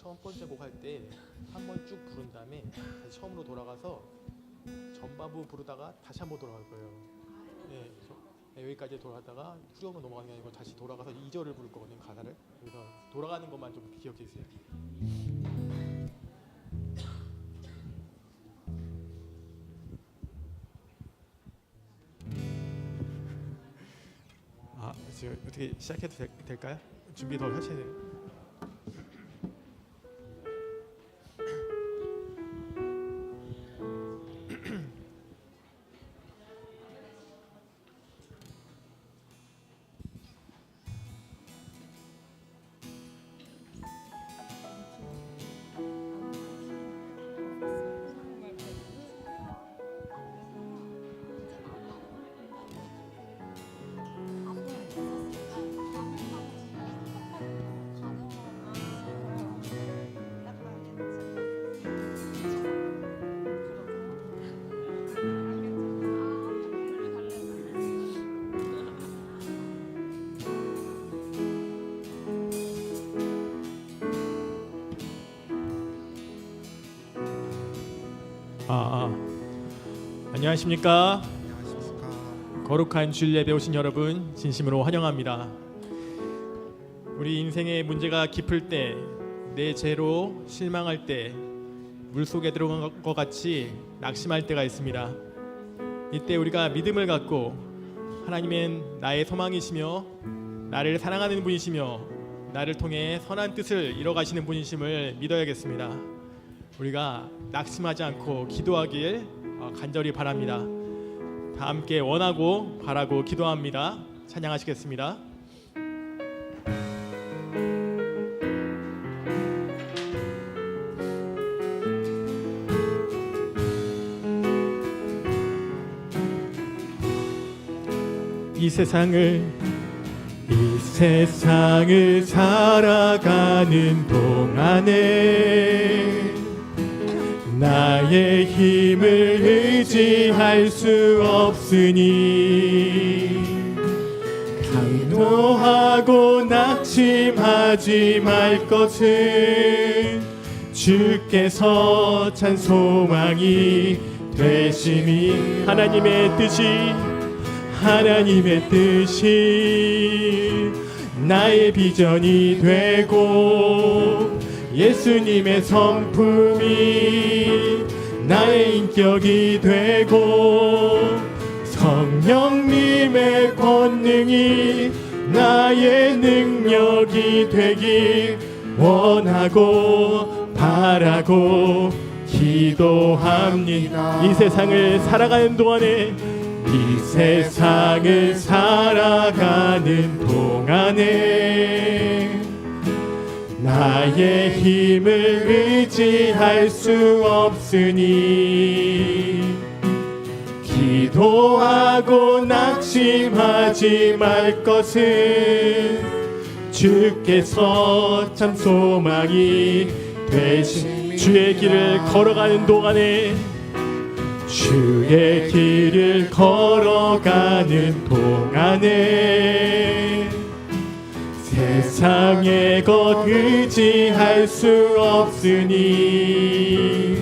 첫 번째 곡 할 때 한 번 쭉 부른 다음에 다시 처음으로 돌아가서 전반부 부르다가 다시 한 번 돌아갈 거예요. 네, 여기까지 돌아가다가 후렴으로 넘어가는 게 아니고 다시 돌아가서 2절을 부를 거거든요, 가사를. 그래서 돌아가는 것만 좀 기억해 주세요. 지금 어떻게 시작해도 될까요? 준비 더 하셔야 돼요. 안녕하십니까? 거룩한 주일 예배 오신 여러분 진심으로 환영합니다. 우리 인생의 문제가 깊을 때, 내 죄로 실망할 때, 물속에 들어간 것 같이 낙심할 때가 있습니다. 이때 우리가 믿음을 갖고 하나님은 나의 소망이시며 나를 사랑하는 분이시며 나를 통해 선한 뜻을 이뤄가시는 분이심을 믿어야겠습니다. 우리가 낙심하지 않고 기도하길 간절히 바랍니다. 다 함께 원하고 바라고 기도합니다. 찬양하시겠습니다. 이 세상을 살아가는 동안에 나의 힘을 의지할 수 없으니 강도하고 낙심하지 말 것은 주께서 찬 소망이 되심이 하나님의 뜻이 나의 비전이 되고 예수님의 성품이 나의 인격이 되고 성령님의 권능이 나의 능력이 되길 원하고 바라고 기도합니다. 이 세상을 살아가는 동안에 나의 힘을 의지할 수 없으니 기도하고 낙심하지 말 것은 주께서 참 소망이 되신 주의 길을 걸어가는 동안에 세상의 것 의지할 수 없으니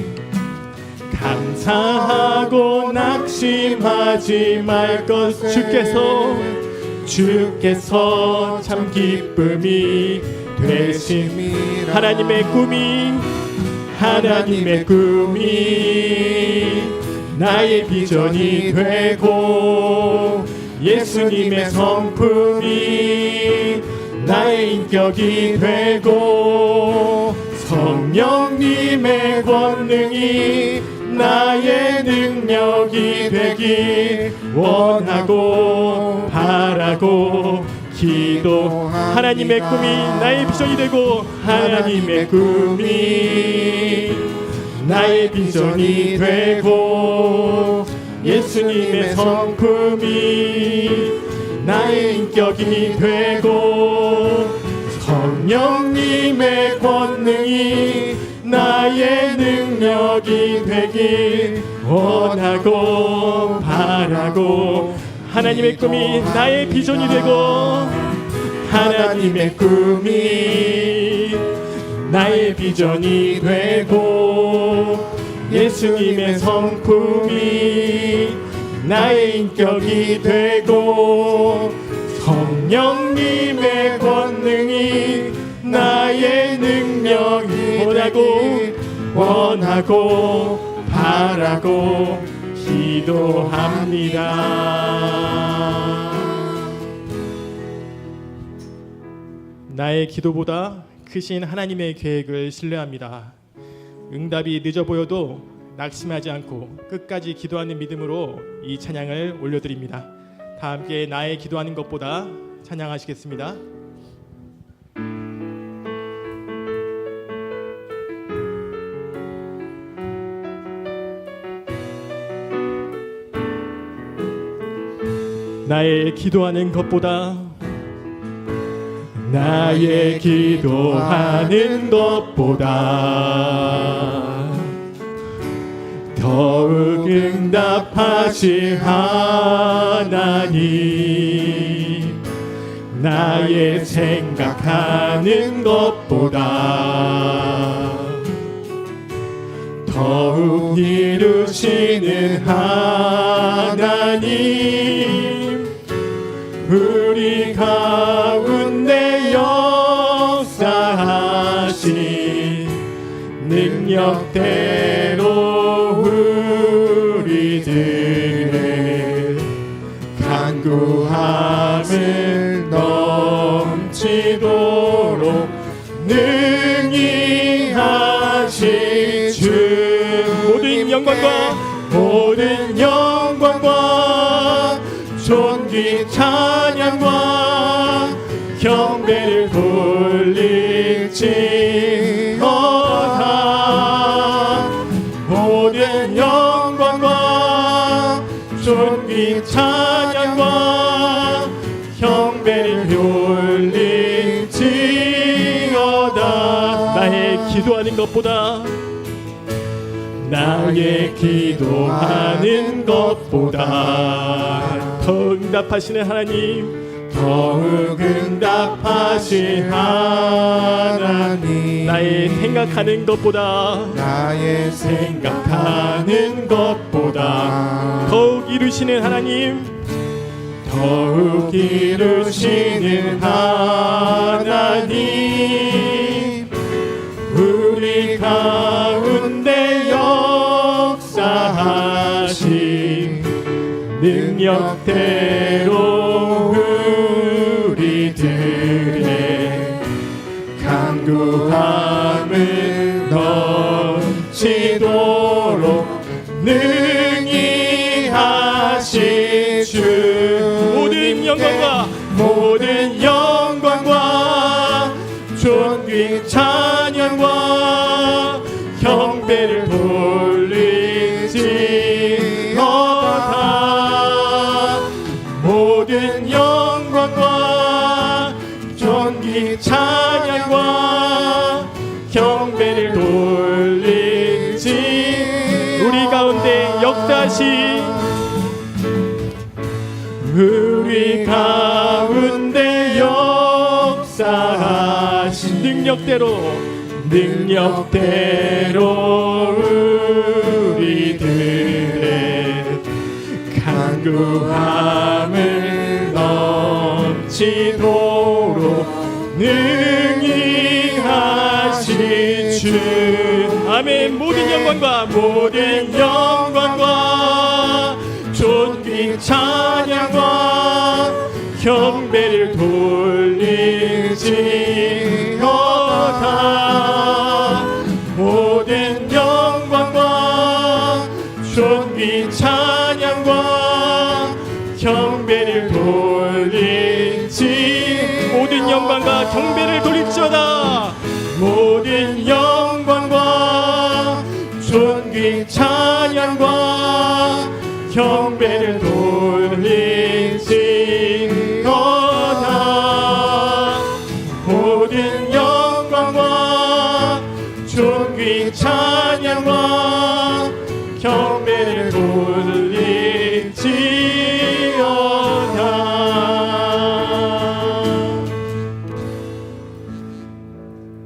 감사하고 낙심하지 말 것 주께서 참 기쁨이 되심 하나님의 꿈이 나의 비전이 되고 예수님의 성품이 나의 인격이 되고 성령님의 권능이 나의 능력이 되길 원하고 바라고 하나님의 꿈이 나의 비전이 되고 하나님의 꿈이 나의 비전이 되고 예수님의 성품이 나의 인격이 되고 성령님의 권능이 나의 능력이 되길 원하고 바라고 하나님의 꿈이 나의 비전이 되고 하나님의 꿈이 나의 비전이 되고 예수님의 성품이 나의 인격이 되고 성령님의 권능이 나의 능력이 원하고 바라고 기도합니다. 나의 기도보다 크신 하나님의 계획을 신뢰합니다. 응답이 늦어 보여도 낙심하지 않고 끝까지 기도하는 믿음으로 이 찬양을 올려드립니다. 다 함께 나의 기도하는 것보다 찬양하시겠습니다. 나의 기도하는 것보다 나의 기도하는 것보다 더욱 응답하실 하나님 나의 생각하는 것보다 더욱 이루시는 하나님 우리 가운데 역사하신 능력대로 우리들의 간구함을 넘치도록 능히 하실 주 모든 영광과 존귀 찬양과 경배를 돌릴지어다 모든 영광과 존귀 찬양과 경배를 돌릴지어다 나의 기도하는 것보다 더욱 응답하시는 하나님 더욱 응답하신 하나님 나의 생각하는 것보다 더욱 이루시는 하나님 우리 가운데 역사하신 능력대로 우리들의 간구함을 넘치도록 능히 하실 주 모든 영광과 존귀 찬양과 경배를 돌릴지어다 모든 영광과 존귀 찬양과 경배를 돌릴지 우리 가운데 역사하신 능력대로 우리들의 간구함을 넘치도록 능히 하실 주 아멘 모든 영광과 존귀 찬양과 경배를 돌릴지어다 모든 영광과 존귀 찬양과 경배를 돌릴지 모든 영광과 경배를 돌릴지어다 모든 영광과 존귀 찬양과 경배를 돌릴지어다 모든 영광과 존귀 찬양과 경배를 돌릴지어다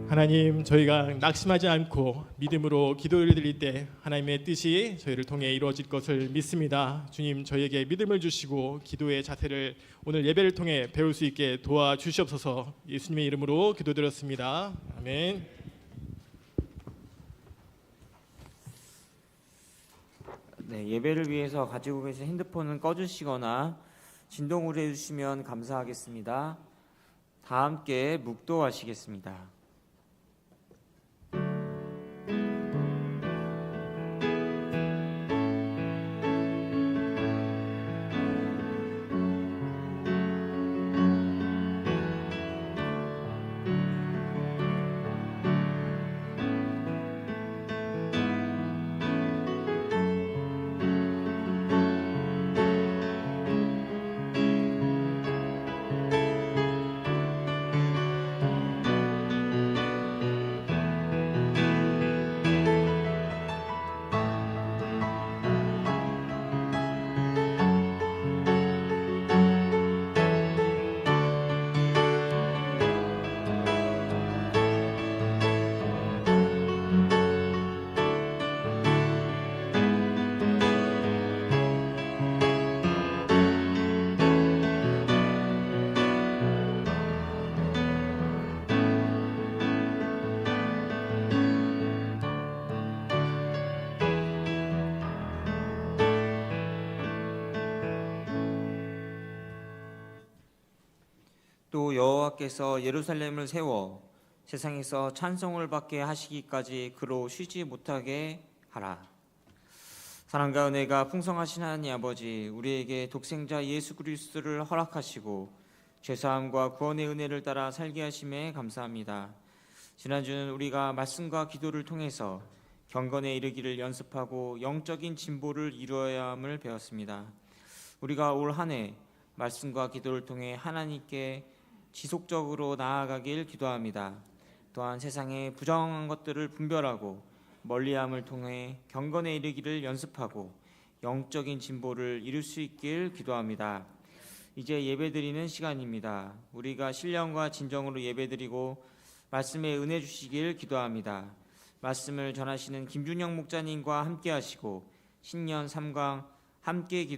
하나님 주님, 저희가 낙심하지 않고 믿음으로 기도를 드릴 때 하나님의 뜻이 저희를 통해 이루어질 것을 믿습니다. 주님, 저희에게 믿음을 주시고 기도의 자세를 오늘 예배를 통해 배울 수 있게 도와주시옵소서. 예수님의 이름으로 기도드렸습니다. 아멘. 네, 예배를 위해서 가지고 계신 핸드폰은 꺼주시거나 진동으로 해주시면 감사하겠습니다. 다 함께 묵도하시겠습니다. 또 여호와께서 예루살렘을 세워 세상에서 찬송을 받게 하시기까지 그로 쉬지 못하게 하라. 사랑과 은혜가 풍성하신 하나님 아버지, 우리에게 독생자 예수 그리스도를 허락하시고 죄사함과 구원의 은혜를 따라 살게 하심에 감사합니다. 지난주는 우리가 말씀과 기도를 통해서 경건에 이르기를 연습하고 영적인 진보를 이루어야 함을 배웠습니다. 우리가 올 한 해 말씀과 기도를 통해 하나님께 지속적으로 나아가길 기도합니다. 또한 세상의 부정한 것들을 분별하고 멀리함을 통해 경건에 이르기를 연습하고 영적인 진보를 이룰 수 있길 기도합니다. 이제 예배드리는 시간입니다. 우리가 신령과 진정으로 예배드리고 말씀에 은혜 주시길 기도합니다. 말씀을 전하시는 김준영 목사님과 함께 하시고 신년 3강 함께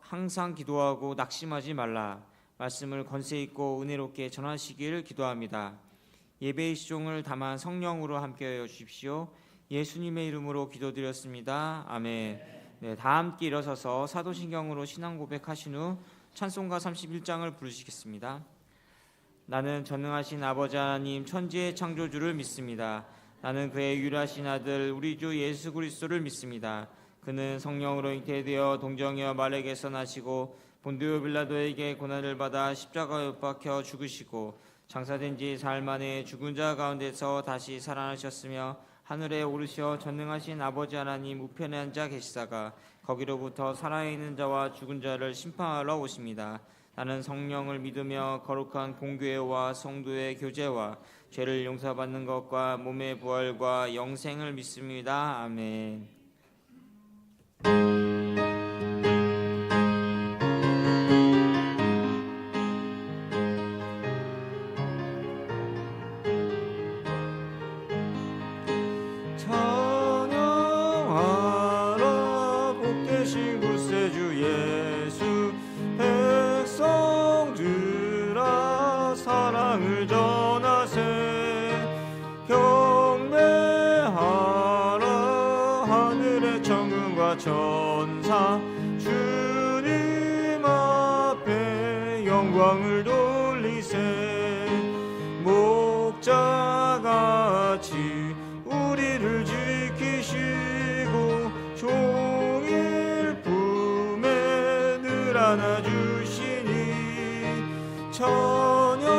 항상 기도하고 낙심하지 말라 말씀을 권세 있고 은혜롭게 전하시길 기도합니다. 예배의 시종을 다만 성령으로 함께하여 주십시오. 예수님의 이름으로 기도드렸습니다. 아멘. 네, 다 함께 일어서서 사도신경으로 신앙 고백하신 후 찬송가 31장을 부르시겠습니다. 나는 전능하신 아버지 하나님 천지의 창조주를 믿습니다. 나는 그의 유일하신 아들 우리 주 예수 그리스도를 믿습니다. 그는 성령으로 잉태되어 동정녀 마리아에게서 나시고 본디오 빌라도에게 고난을 받아 십자가에 못 박혀 죽으시고 장사된 지 사흘 만에 죽은 자 가운데서 다시 살아나셨으며 하늘에 오르셔 전능하신 아버지 하나님 우편에 앉아 계시다가 거기로부터 살아있는 자와 죽은 자를 심판하러 오십니다. 나는 성령을 믿으며 거룩한 공교회와 성도의 교제와 죄를 용서받는 것과 몸의 부활과 영생을 믿습니다. 아멘. 전사 주님 앞에 영광을 돌리세. 목자같이 우리를 지키시고 종일 품에 늘 안아주시니 찬양하라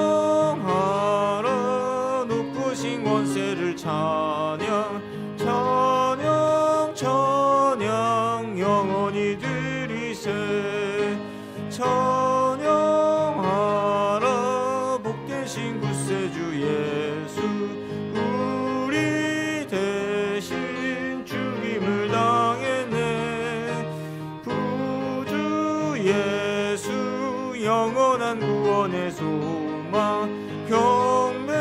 높으신 권세를 찬양 영원히 드리세. 찬양하라 복되신 구세주 예수 우리 대신 죽임을 당했네. 구주 예수 영원한 구원의 소망 경배하며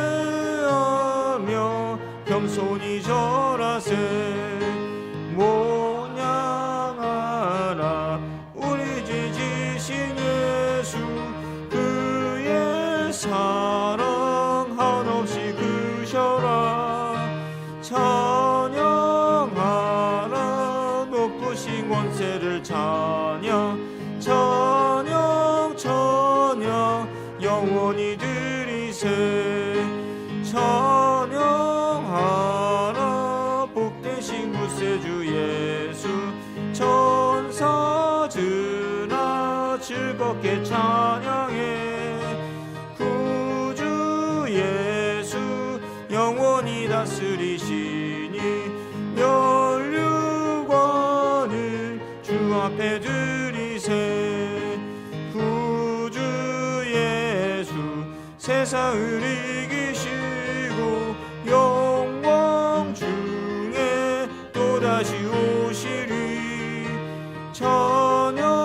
자세 모양하라. 우리 지지신 예수 그의 사랑 한없이 크셔라. 찬양하라. 높으신 권세를 찬양 찬양 찬양 영원히 드리세. 찬양하라. 복되신 구세주 예수 천사들아 즐겁게 찬양해. 구주 예수 영원히 다스리시니 면류관을 주 앞에 드리세. 구주 예수 세상을 이기시고 영광 중에 또다시 오시리.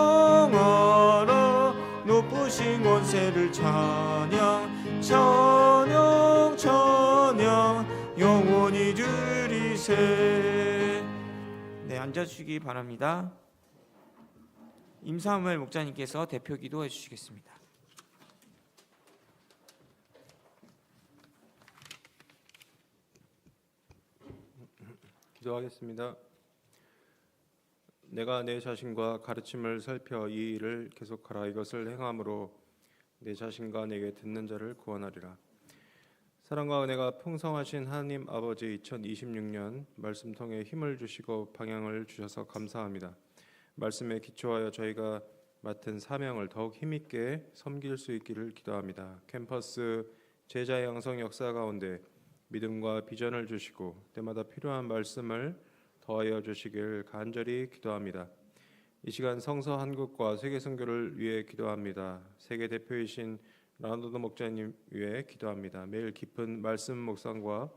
찬양하라. 높으신 권세를 찬양 찬양 찬양 영원히 드리세. 네, 앉아주시기 바랍니다. 임사무엘 목자님께서 대표 기도해 주시겠습니다. 기도하겠습니다. 내가 내 자신과 가르침을 살펴 이 일을 계속하라. 이것을 행함으로 내 자신과 내게 듣는 자를 구원하리라. 사랑과 은혜가 풍성하신 하나님 아버지, 2026년 말씀 통해 힘을 주시고 방향을 주셔서 감사합니다. 말씀에 기초하여 저희가 맡은 사명을 더욱 힘있게 섬길 수 있기를 기도합니다. 캠퍼스 제자 양성 역사 가운데 믿음과 비전을 주시고 때마다 필요한 말씀을 더하여 주시길 간절히 기도합니다. 이 시간 성서 한국과 세계 선교를 위해 기도합니다. 세계 대표이신 라운드 목자님 위해 기도합니다. 매일 깊은 말씀 묵상과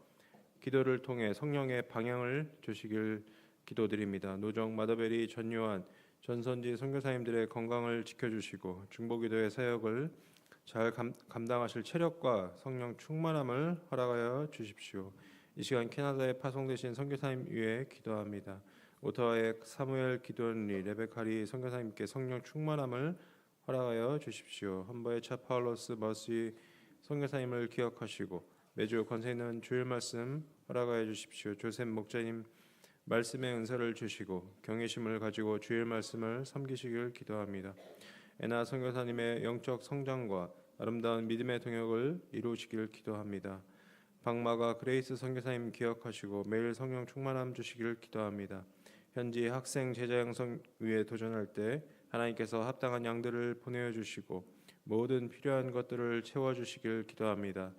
기도를 통해 성령의 방향을 주시길 기도드립니다. 노정 마더베리 전요한 전선지 선교사님들의 건강을 지켜주시고 중보기도의 사역을 잘 감당하실 체력과 성령 충만함을 허락하여 주십시오. 이 시간 캐나다에 파송되신 선교사님 위해 기도합니다. 오타와의 사무엘 기도원리 레베카리 선교사님께 성령 충만함을 허락하여 주십시오. 험버의 차 파울로스 머시 선교사님을 기억하시고 매주 권세 있는 주일 말씀 허락하여 주십시오. 조셉 목자님 말씀의 은사를 주시고 경외심을 가지고 주일 말씀을 섬기시길 기도합니다. 에나 선교사님의 영적 성장과 아름다운 믿음의 동역을 이루시길 기도합니다. 박마가 그레이스 선교사님 기억하시고 매일 성령 충만함 주시길 기도합니다. 현지 학생 제자 양성 위에 도전할 때 하나님께서 합당한 양들을 보내어 주시고 모든 필요한 것들을 채워 주시길 기도합니다.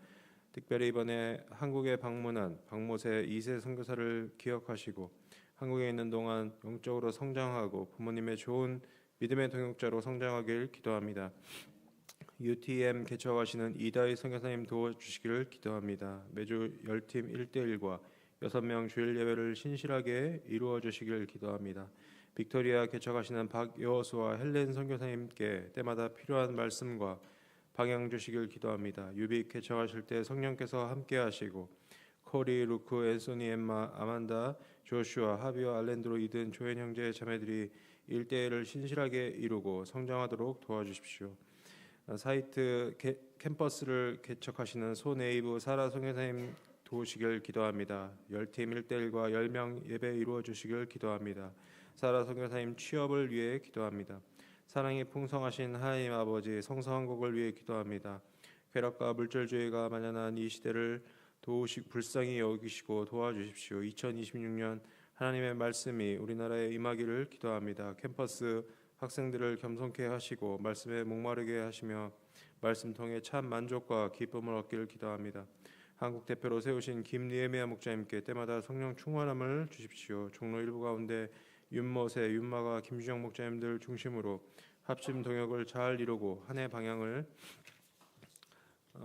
특별히 이번에 한국에 방문한 박모세 2세 선교사를 기억하시고 한국에 있는 동안 영적으로 성장하고 부모님의 좋은 믿음의 동역자로 성장하길 기도합니다. UTM 개척하시는 이다희 선교사님 도와주시기를 기도합니다. 매주 10팀 1대1과 6명 주일 예배를 신실하게 이루어 주시길 기도합니다. 빅토리아 개척하시는 박여수와 헬렌 선교사님께 때마다 필요한 말씀과 방향 주시길 기도합니다. 유빅 개척하실 때 성령께서 함께 하시고 코리, 루크, 앤소니, 엠마, 아만다, 조슈아, 하비와 알렌드로 이든 조엔 형제 자매들이 1대1을 신실하게 이루고 성장하도록 도와주십시오. 사이트 캠퍼스를 개척하시는 소네이브 사라 선교사님 도우시길 기도합니다. 10팀 1대1과 10명 예배 이루어 주시길 기도합니다. 사라 선교사님 취업을 위해 기도합니다. 사랑이 풍성하신 하나님 아버지 성서 한국을 위해 기도합니다. 쾌락과 물질주의가 만연한 이 시대를 불쌍히 여기시고 도와주십시오. 2026년 하나님의 말씀이 우리나라에 임하기를 기도합니다. 캠퍼스 학생들을 겸손케 하시고 말씀에 목마르게 하시며 말씀 통해 참 만족과 기쁨을 얻기를 기도합니다. 한국 대표로 세우신 김니에미아 목자님께 때마다 성령 충만함을 주십시오. 종로 일부 가운데 윤모세, 윤마가, 김주영 목자님들 중심으로 합심 동역을 잘 이루고 한 해 방향을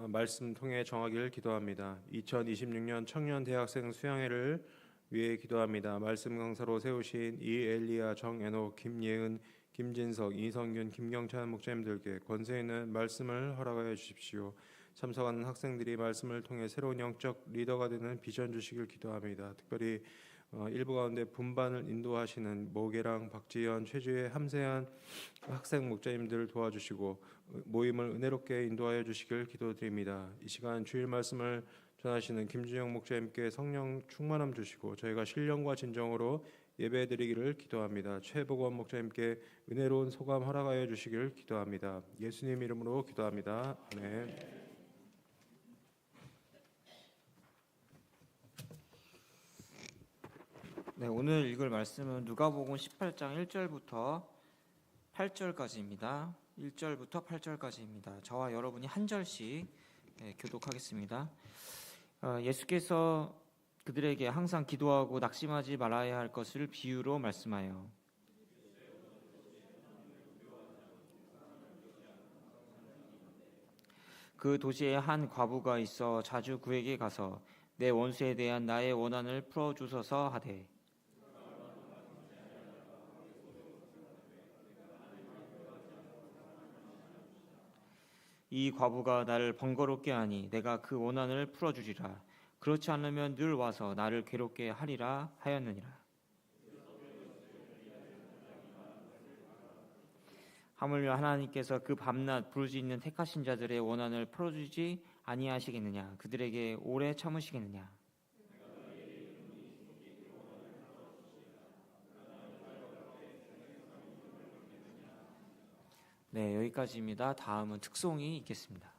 말씀 통해 정하기를 기도합니다. 2026년 청년 대학생 수양회를 위해 기도합니다. 말씀 강사로 세우신 이엘리아, 정애노, 김예은, 김진석, 이성균, 김경찬 목자님들께 권세 있는 말씀을 허락하여 주십시오. 참석하는 학생들이 말씀을 통해 새로운 영적 리더가 되는 비전 주시길 기도합니다. 특별히 일부 가운데 분반을 인도하시는 모계랑 박지현, 최주혜, 함세한 학생 목자님들 도와주시고 모임을 은혜롭게 인도하여 주시길 기도드립니다. 이 시간 주일 말씀을 전하시는 김준영 목자님께 성령 충만함 주시고 저희가 신령과 진정으로 예배드리기를 기도합니다. 최복원 목자님께 은혜로운 소감 허락하여 주시길 기도합니다. 예수님 이름으로 기도합니다. 아멘. 네, 오늘 읽을 말씀은 누가복음 18장 1절부터 8절까지입니다. 1절부터 8절까지입니다. 저와 여러분이 한 절씩 교독하겠습니다. 예수께서 그들에게 항상 기도하고 낙심하지 말아야 할 것을 비유로 말씀하여 그 도시에 한 과부가 있어 자주 그에게 가서 내 원수에 대한 나의 원한을 풀어주소서 하되 이 과부가 나를 번거롭게 하니 내가 그 원한을 풀어주리라. 그렇지 않으면 늘 와서 나를 괴롭게 하리라 하였느니라. 하물며 하나님께서 그 밤낮 부르짖는 택하신 자들의 원한을 풀어주지 아니하시겠느냐? 그들에게 오래 참으시겠느냐? 네, 여기까지입니다. 다음은 특송이 있겠습니다.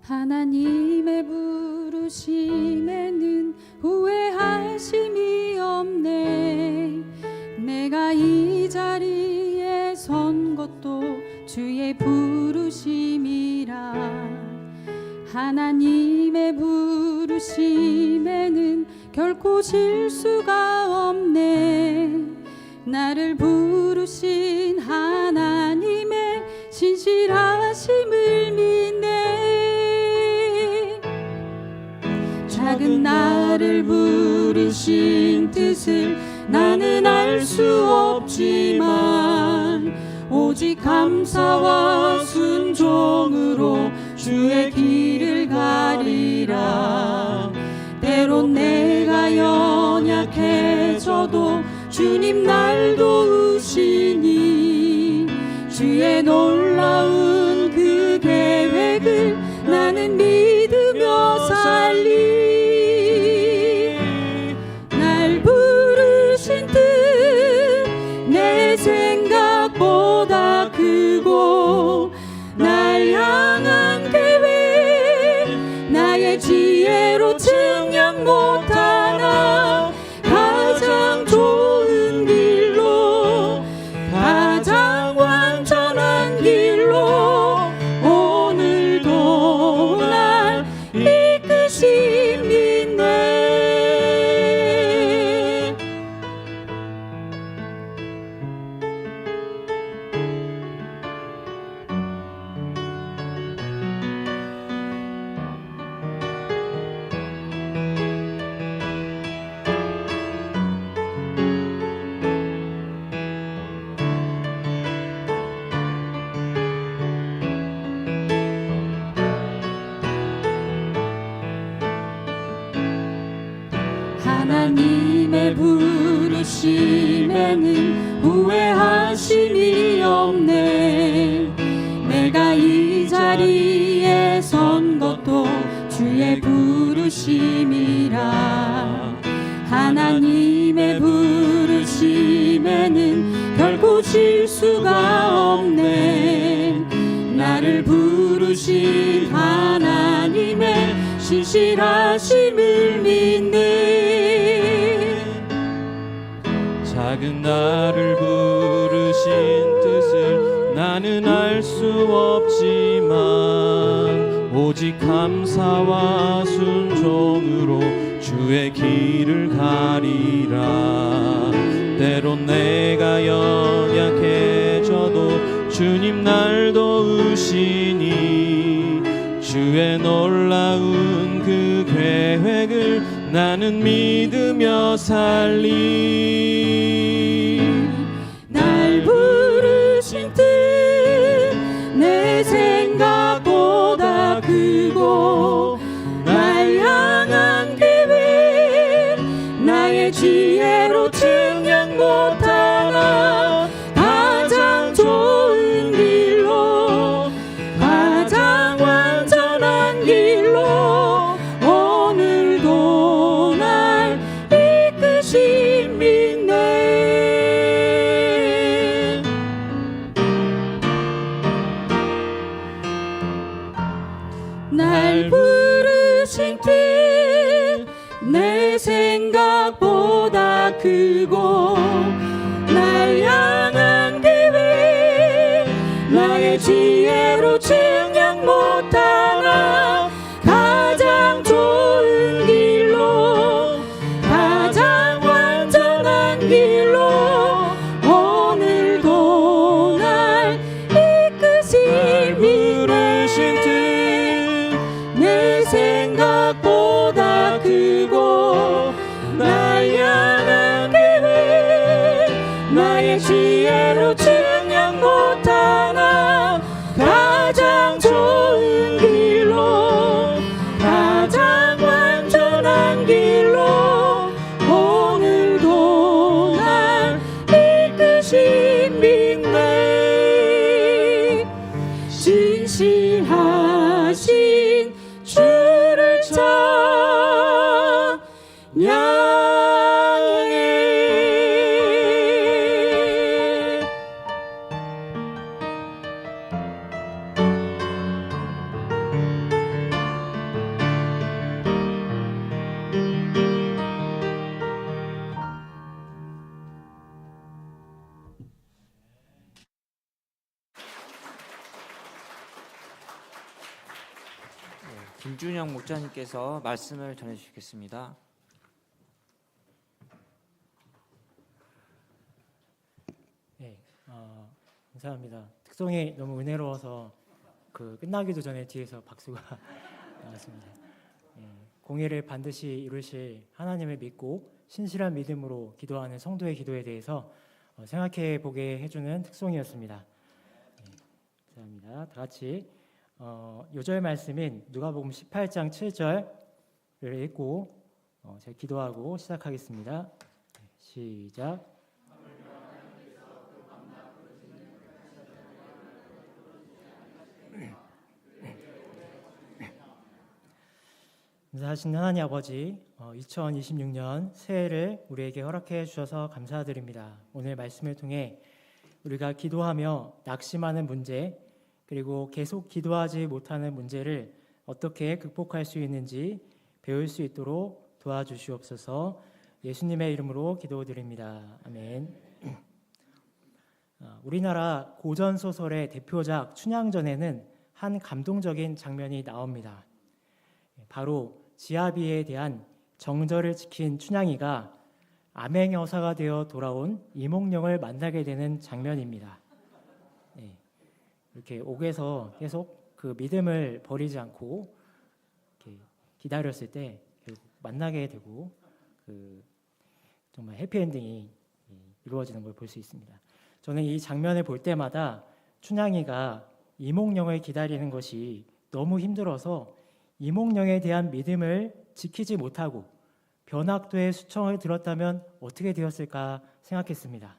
하나님의 부르심에는 후회하심이 없네. 내가 이 자리에 선 것도 주의 부르심이라. 하나님의 부르심에는 결코 실수가 없네. 나를 부르신 하나님의 신실하심을 믿네. 작은 나를 부르신 뜻을 나는 알 수 없지만 오직 감사와 순종으로 주의 길을 가리라. 때론 내가 연약해져도 주님 날 도우시니 주의 놀라운 그 계획을 나는 믿으며 살리. 날 부르신 뜻 내 생각보다 크고 날 향한 계획 나의 지혜로 측량 못하나 가장 좋은 길로 가장 완전한 길로 오늘도 날 이끄십니다. 하나님의 부르심에는 후회하심이 없네. 내가 이 자리에 선 것도 주의 부르심이라. 하나님의 부르심에는 결코 실수가 없네. 나를 부르신 하나님의 신실하심을 믿네. 작은 나를 부르신 뜻을 나는 알 수 없지만 오직 감사와 순종으로 주의 길을 가리라. 때론 내가 연약해져도 주님 날 도우시니 주의 놀라운 그 계획을 나는 믿으며 살리. 날 부르신 뜻 내 생각보다 크고 날 향한 계획 나의 지혜로 측량 못하나 가장 좋은 길로 가장 완전한 길로 오늘도 날 이끄신 믿네. 날 부르신 뜻 내 생각보다 크고 날 향한 계획 나의 지혜로 측량 못하나 가장 좋은 길로 가장 완전한 길로 오늘도 날 이끄신 부르신 뜻 내 생각보다 크고 날 향한 계획 나의 지혜로 측량 못하나 가장 좋은 길로 가장 완전한 길로 오늘도 날 이끄신 믿네. 진실하신 주를 찬양해. 김준영 목자님께서 말씀을 전해주시겠습니다. 네, 감사합니다. 특송이 너무 은혜로워서 끝나기도 전에 뒤에서 박수가 나왔습니다. 공의를 반드시 이루실 하나님을 믿고 신실한 믿음으로 기도하는 성도의 기도에 대해서 생각해 보게 해주는 특송이었습니다. 감사합니다. 다 같이 요절 말씀인 누가복음 18장 7절을 읽고 제가 기도하고 시작하겠습니다. 시작. 감사하신 하나님 아버지, 2026년 새해를 우리에게 허락해 주셔서 감사드립니다. 오늘 말씀을 통해 우리가 기도하며 낙심하는 문제, 그리고 계속 기도하지 못하는 문제를 어떻게 극복할 수 있는지 배울 수 있도록 도와주시옵소서. 예수님의 이름으로 기도드립니다. 아멘. 우리나라 고전 소설의 대표작 춘향전에는 한 감동적인 장면이 나옵니다. 바로 지아비에 대한 정절을 지킨 춘향이가 암행여사가 되어 돌아온 이몽룡을 만나게 되는 장면입니다. 이렇게 옥에서 계속 그 믿음을 버리지 않고 이렇게 기다렸을 때 결국 만나게 되고 정말 해피엔딩이 이루어지는 걸 볼 수 있습니다. 저는 이 장면을 볼 때마다 춘향이가 이몽룡을 기다리는 것이 너무 힘들어서 이몽룡에 대한 믿음을 지키지 못하고 변학도의 수청을 들었다면 어떻게 되었을까 생각했습니다.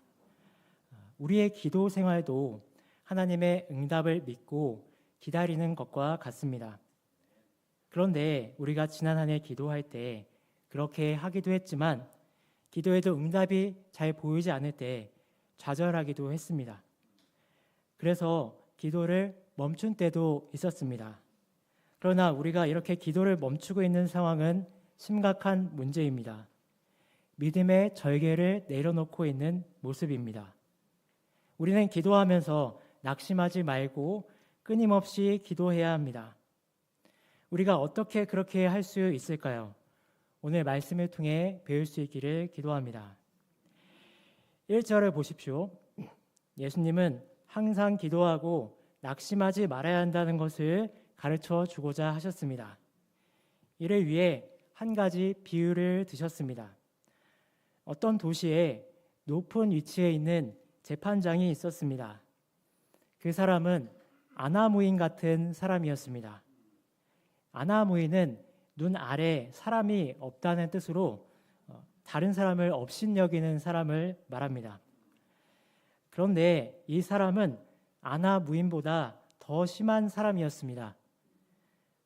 우리의 기도 생활도 하나님의 응답을 믿고 기다리는 것과 같습니다. 그런데 우리가 지난 한 해 기도할 때 그렇게 하기도 했지만 기도에도 응답이 잘 보이지 않을 때 좌절하기도 했습니다. 그래서 기도를 멈춘 때도 있었습니다. 그러나 우리가 이렇게 기도를 멈추고 있는 상황은 심각한 문제입니다. 믿음의 절개를 내려놓고 있는 모습입니다. 우리는 기도하면서 낙심하지 말고 끊임없이 기도해야 합니다. 우리가 어떻게 그렇게 할 수 있을까요? 오늘 말씀을 통해 배울 수 있기를 기도합니다. 1절을 보십시오. 예수님은 항상 기도하고 낙심하지 말아야 한다는 것을 가르쳐 주고자 하셨습니다. 이를 위해 한 가지 비유를 드셨습니다. 어떤 도시에 높은 위치에 있는 재판장이 있었습니다. 그 사람은 아나무인 같은 사람이었습니다. 아나무인은 눈 아래 사람이 없다는 뜻으로 다른 사람을 업신여기는 사람을 말합니다. 그런데 이 사람은 아나무인보다 더 심한 사람이었습니다.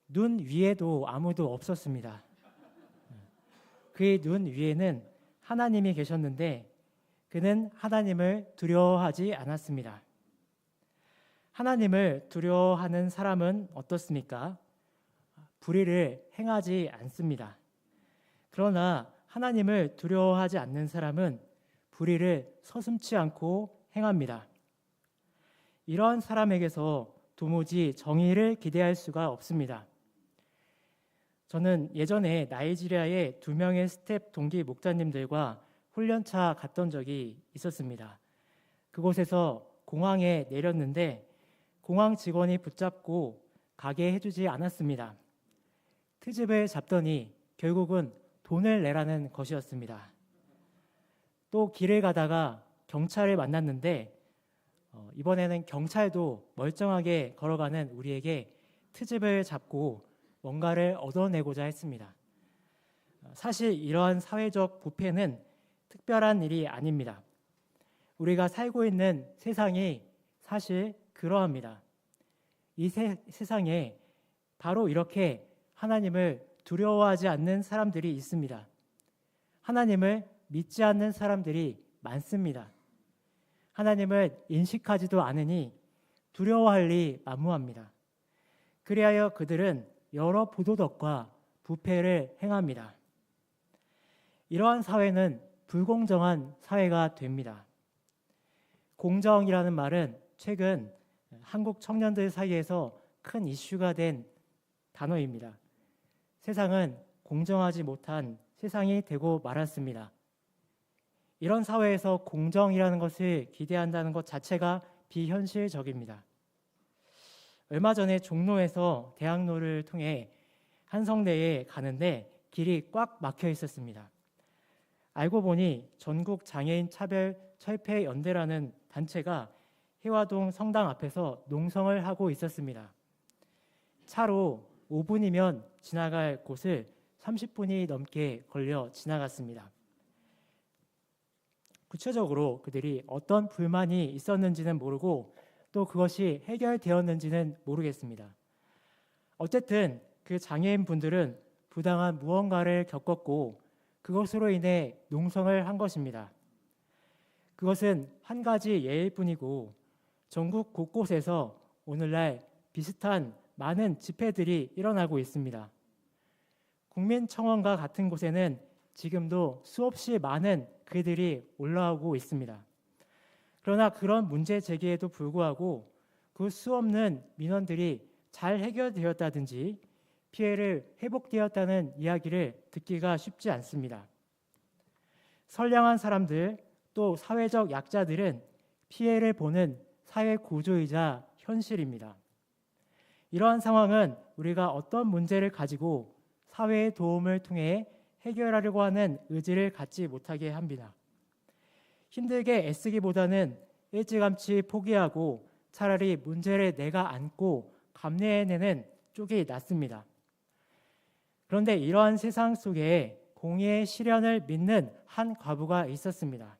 눈 위에도 아무도 없었습니다. 그의 눈 위에는 하나님이 계셨는데 그는 하나님을 두려워하지 않았습니다. 하나님을 두려워하는 사람은 어떻습니까? 불의를 행하지 않습니다. 그러나 하나님을 두려워하지 않는 사람은 불의를 서슴지 않고 행합니다. 이러한 사람에게서 도무지 정의를 기대할 수가 없습니다. 저는 예전에 나이지리아의 2명의 스텝 동기 목자님들과 훈련차 갔던 적이 있었습니다. 그곳에서 공항에 내렸는데 공항 직원이 붙잡고 가게 해주지 않았습니다. 트집을 잡더니 결국은 돈을 내라는 것이었습니다. 또 길을 가다가 경찰을 만났는데 이번에는 경찰도 멀쩡하게 걸어가는 우리에게 트집을 잡고 뭔가를 얻어내고자 했습니다. 사실 이러한 사회적 부패는 특별한 일이 아닙니다. 우리가 살고 있는 세상이 사실 그러합니다. 이 세상에 바로 이렇게 하나님을 두려워하지 않는 사람들이 있습니다. 하나님을 믿지 않는 사람들이 많습니다. 하나님을 인식하지도 않으니 두려워할 리 만무합니다. 그리하여 그들은 여러 부도덕과 부패를 행합니다. 이러한 사회는 불공정한 사회가 됩니다. 공정이라는 말은 최근 한국 청년들 사이에서 큰 이슈가 된 단어입니다. 세상은 공정하지 못한 세상이 되고 말았습니다. 이런 사회에서 공정이라는 것을 기대한다는 것 자체가 비현실적입니다. 얼마 전에 종로에서 대학로를 통해 한성대에 가는데 길이 꽉 막혀 있었습니다. 알고 보니 전국 장애인 차별 철폐 연대라는 단체가 해화동 성당 앞에서 농성을 하고 있었습니다. 차로 5분이면 지나갈 곳을 30분이 넘게 걸려 지나갔습니다. 구체적으로 그들이 어떤 불만이 있었는지는 모르고 또 그것이 해결되었는지는 모르겠습니다. 어쨌든 그 장애인분들은 부당한 무언가를 겪었고 그것으로 인해 농성을 한 것입니다. 그것은 한 가지 예일 뿐이고 전국 곳곳에서 오늘날 비슷한 많은 집회들이 일어나고 있습니다. 국민청원과 같은 곳에는 지금도 수없이 많은 글들이 올라오고 있습니다. 그러나 그런 문제 제기에도 불구하고 그 수없는 민원들이 잘 해결되었다든지 피해를 회복되었다는 이야기를 듣기가 쉽지 않습니다. 선량한 사람들 또 사회적 약자들은 피해를 보는 사회 구조이자 현실입니다. 이러한 상황은 우리가 어떤 문제를 가지고 사회의 도움을 통해 해결하려고 하는 의지를 갖지 못하게 합니다. 힘들게 애쓰기보다는 일찌감치 포기하고 차라리 문제를 내가 안고 감내해내는 쪽이 낫습니다. 그런데 이러한 세상 속에 공의의 실현을 믿는 한 과부가 있었습니다.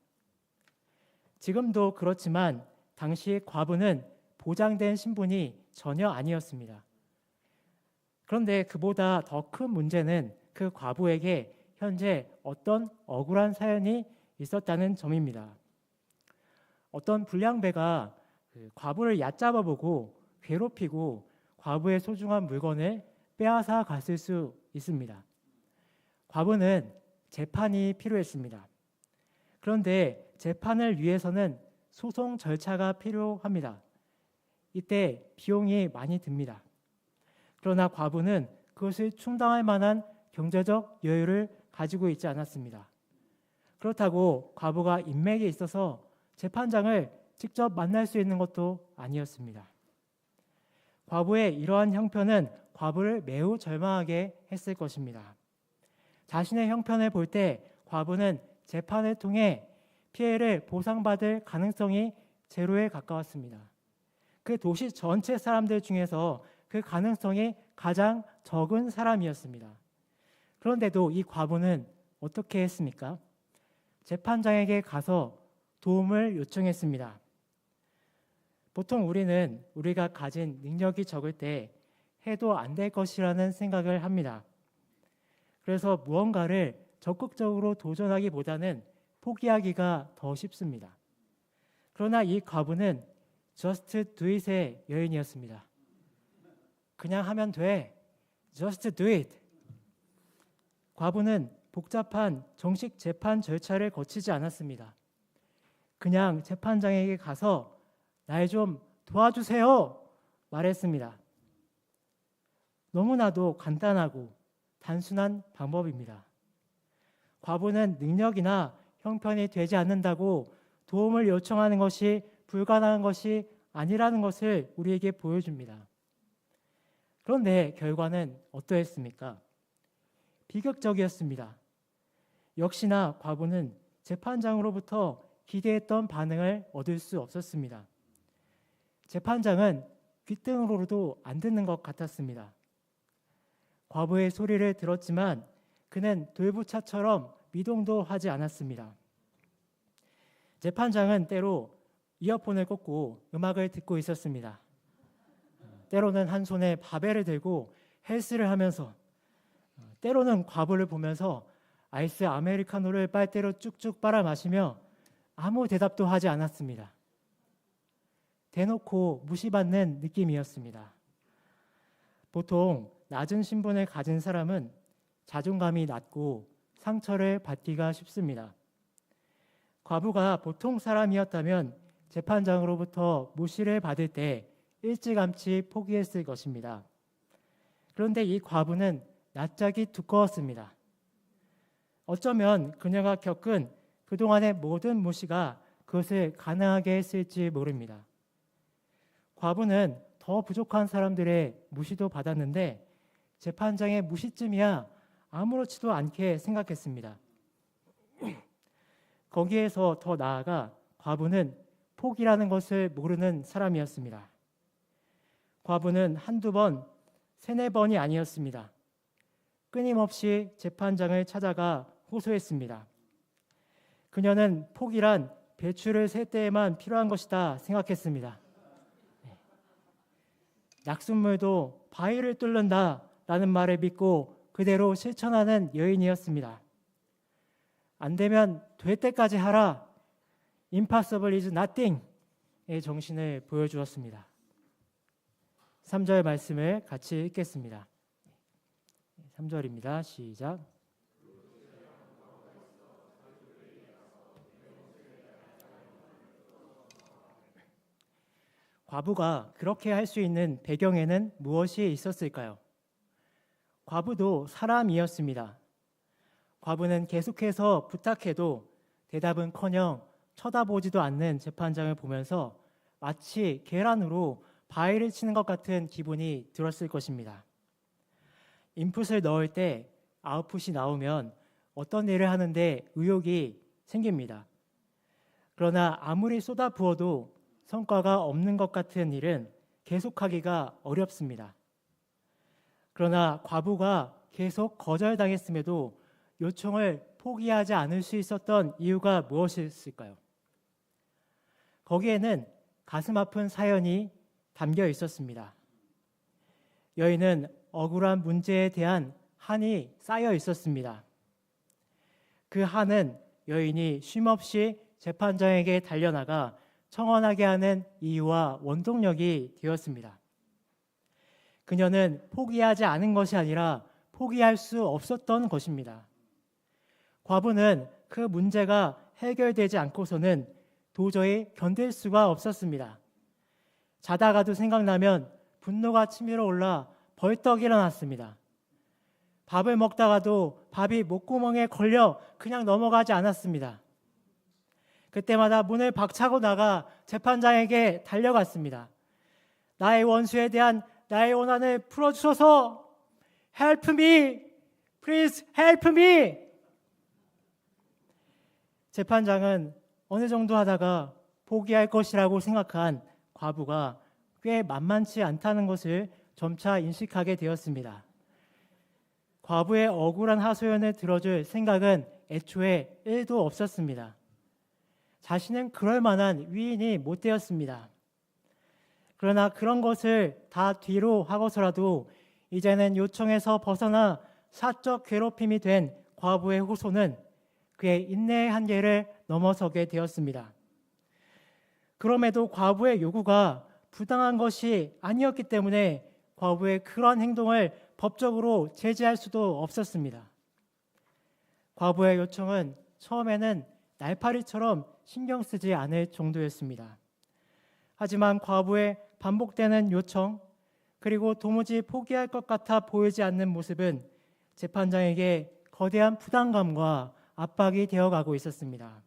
지금도 그렇지만 당시 과부는 보장된 신분이 전혀 아니었습니다. 그런데 그보다 더 큰 문제는 그 과부에게 현재 어떤 억울한 사연이 있었다는 점입니다. 어떤 불량배가 과부를 얕잡아보고 괴롭히고 과부의 소중한 물건을 빼앗아 갔을 수 있습니다. 과부는 재판이 필요했습니다. 그런데 재판을 위해서는 소송 절차가 필요합니다. 이때 비용이 많이 듭니다. 그러나 과부는 그것을 충당할 만한 경제적 여유를 가지고 있지 않았습니다. 그렇다고 과부가 인맥이 있어서 재판장을 직접 만날 수 있는 것도 아니었습니다. 과부의 이러한 형편은 과부를 매우 절망하게 했을 것입니다. 자신의 형편을 볼 때 과부는 재판을 통해 피해를 보상받을 가능성이 제로에 가까웠습니다. 그 도시 전체 사람들 중에서 그 가능성이 가장 적은 사람이었습니다. 그런데도 이 과부는 어떻게 했습니까? 재판장에게 가서 도움을 요청했습니다. 보통 우리는 우리가 가진 능력이 적을 때 해도 안 될 것이라는 생각을 합니다. 그래서 무언가를 적극적으로 도전하기보다는 포기하기가 더 쉽습니다. 그러나 이 과부는 just do it의 여인이었습니다. 그냥 하면 돼. just do it. 과부는 복잡한 정식 재판 절차를 거치지 않았습니다. 그냥 재판장에게 가서 날 좀 도와주세요 말했습니다. 너무나도 간단하고 단순한 방법입니다. 과부는 능력이나 형편이 되지 않는다고 도움을 요청하는 것이 불가능한 것이 아니라는 것을 우리에게 보여줍니다. 그런데 결과는 어떠했습니까? 비극적이었습니다. 역시나 과부는 재판장으로부터 기대했던 반응을 얻을 수 없었습니다. 재판장은 귓등으로도 안 듣는 것 같았습니다. 과부의 소리를 들었지만 그는 돌부차처럼 미동도 하지 않았습니다. 재판장은 때로 이어폰을 꽂고 음악을 듣고 있었습니다. 때로는 한 손에 바벨을 들고 헬스를 하면서, 때로는 과부를 보면서 아이스 아메리카노를 빨대로 쭉쭉 빨아 마시며 아무 대답도 하지 않았습니다. 대놓고 무시받는 느낌이었습니다. 보통 낮은 신분을 가진 사람은 자존감이 낮고 상처를 받기가 쉽습니다. 과부가 보통 사람이었다면 재판장으로부터 무시를 받을 때 일찌감치 포기했을 것입니다. 그런데 이 과부는 낯짝이 두꺼웠습니다. 어쩌면 그녀가 겪은 그동안의 모든 무시가 그것을 가능하게 했을지 모릅니다. 과부는 더 부족한 사람들의 무시도 받았는데 재판장의 무시쯤이야 아무렇지도 않게 생각했습니다. 거기에서 더 나아가 과부는 포기라는 것을 모르는 사람이었습니다. 과부는 한두 번, 세네 번이 아니었습니다. 끊임없이 재판장을 찾아가 호소했습니다. 그녀는 포기란 배추를 셀 때에만 필요한 것이다 생각했습니다. 낙숫물도 바위를 뚫는다 라는 말을 믿고 그대로 실천하는 여인이었습니다. 안 되면 될 때까지 하라. Impossible is nothing의 정신을 보여주었습니다. 3절 말씀을 같이 읽겠습니다. 3절입니다. 시작. 과부가 그렇게 할 수 있는 배경에는 무엇이 있었을까요? 과부도 사람이었습니다. 과부는 계속해서 부탁해도 대답은커녕 쳐다보지도 않는 재판장을 보면서 마치 계란으로 바위를 치는 것 같은 기분이 들었을 것입니다. 인풋을 넣을 때 아웃풋이 나오면 어떤 일을 하는데 의욕이 생깁니다. 그러나 아무리 쏟아부어도 성과가 없는 것 같은 일은 계속하기가 어렵습니다. 그러나 과부가 계속 거절당했음에도 요청을 포기하지 않을 수 있었던 이유가 무엇이었을까요? 거기에는 가슴 아픈 사연이 담겨 있었습니다. 여인은 억울한 문제에 대한 한이 쌓여 있었습니다. 그 한은 여인이 쉼없이 재판장에게 달려나가 청원하게 하는 이유와 원동력이 되었습니다. 그녀는 포기하지 않은 것이 아니라 포기할 수 없었던 것입니다. 과부는 그 문제가 해결되지 않고서는 도저히 견딜 수가 없었습니다. 자다가도 생각나면 분노가 치밀어 올라 벌떡 일어났습니다. 밥을 먹다가도 밥이 목구멍에 걸려 그냥 넘어가지 않았습니다. 그때마다 문을 박차고 나가 재판장에게 달려갔습니다. 나의 원수에 대한 나의 원한을 풀어주소서. Help me, please help me. 재판장은 어느 정도 하다가 포기할 것이라고 생각한 과부가 꽤 만만치 않다는 것을 점차 인식하게 되었습니다. 과부의 억울한 하소연을 들어줄 생각은 애초에 1도 없었습니다. 자신은 그럴 만한 위인이 못 되었습니다. 그러나 그런 것을 다 뒤로 하고서라도 이제는 요청에서 벗어나 사적 괴롭힘이 된 과부의 호소는 그의 인내의 한계를 넘어서게 되었습니다. 그럼에도 과부의 요구가 부당한 것이 아니었기 때문에 과부의 그런 행동을 법적으로 제지할 수도 없었습니다. 과부의 요청은 처음에는 날파리처럼 신경 쓰지 않을 정도였습니다. 하지만 과부의 반복되는 요청, 그리고 도무지 포기할 것 같아 보이지 않는 모습은 재판장에게 거대한 부담감과 압박이 되어가고 있었습니다.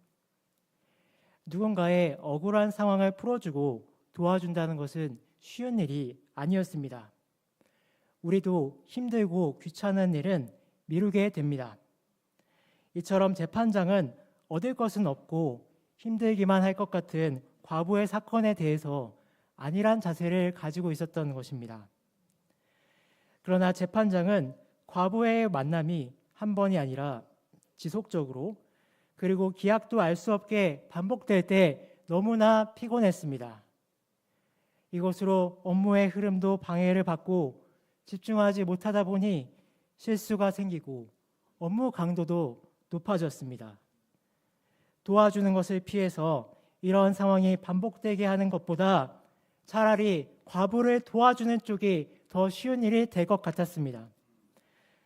누군가의 억울한 상황을 풀어주고 도와준다는 것은 쉬운 일이 아니었습니다. 우리도 힘들고 귀찮은 일은 미루게 됩니다. 이처럼 재판장은 얻을 것은 없고 힘들기만 할 것 같은 과부의 사건에 대해서 안일한 자세를 가지고 있었던 것입니다. 그러나 재판장은 과부의 만남이 한 번이 아니라 지속적으로, 그리고 기약도 알 수 없게 반복될 때 너무나 피곤했습니다. 이것으로 업무의 흐름도 방해를 받고 집중하지 못하다 보니 실수가 생기고 업무 강도도 높아졌습니다. 도와주는 것을 피해서 이런 상황이 반복되게 하는 것보다 차라리 과부를 도와주는 쪽이 더 쉬운 일이 될 것 같았습니다.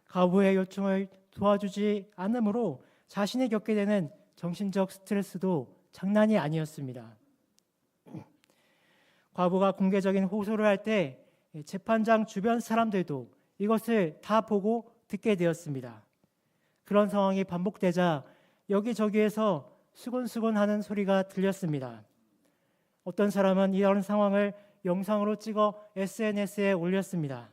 과부의 요청을 도와주지 않으므로 자신이 겪게 되는 정신적 스트레스도 장난이 아니었습니다. 과부가 공개적인 호소를 할 때 재판장 주변 사람들도 이것을 다 보고 듣게 되었습니다. 그런 상황이 반복되자 여기저기에서 수근수근하는 소리가 들렸습니다. 어떤 사람은 이런 상황을 영상으로 찍어 SNS에 올렸습니다.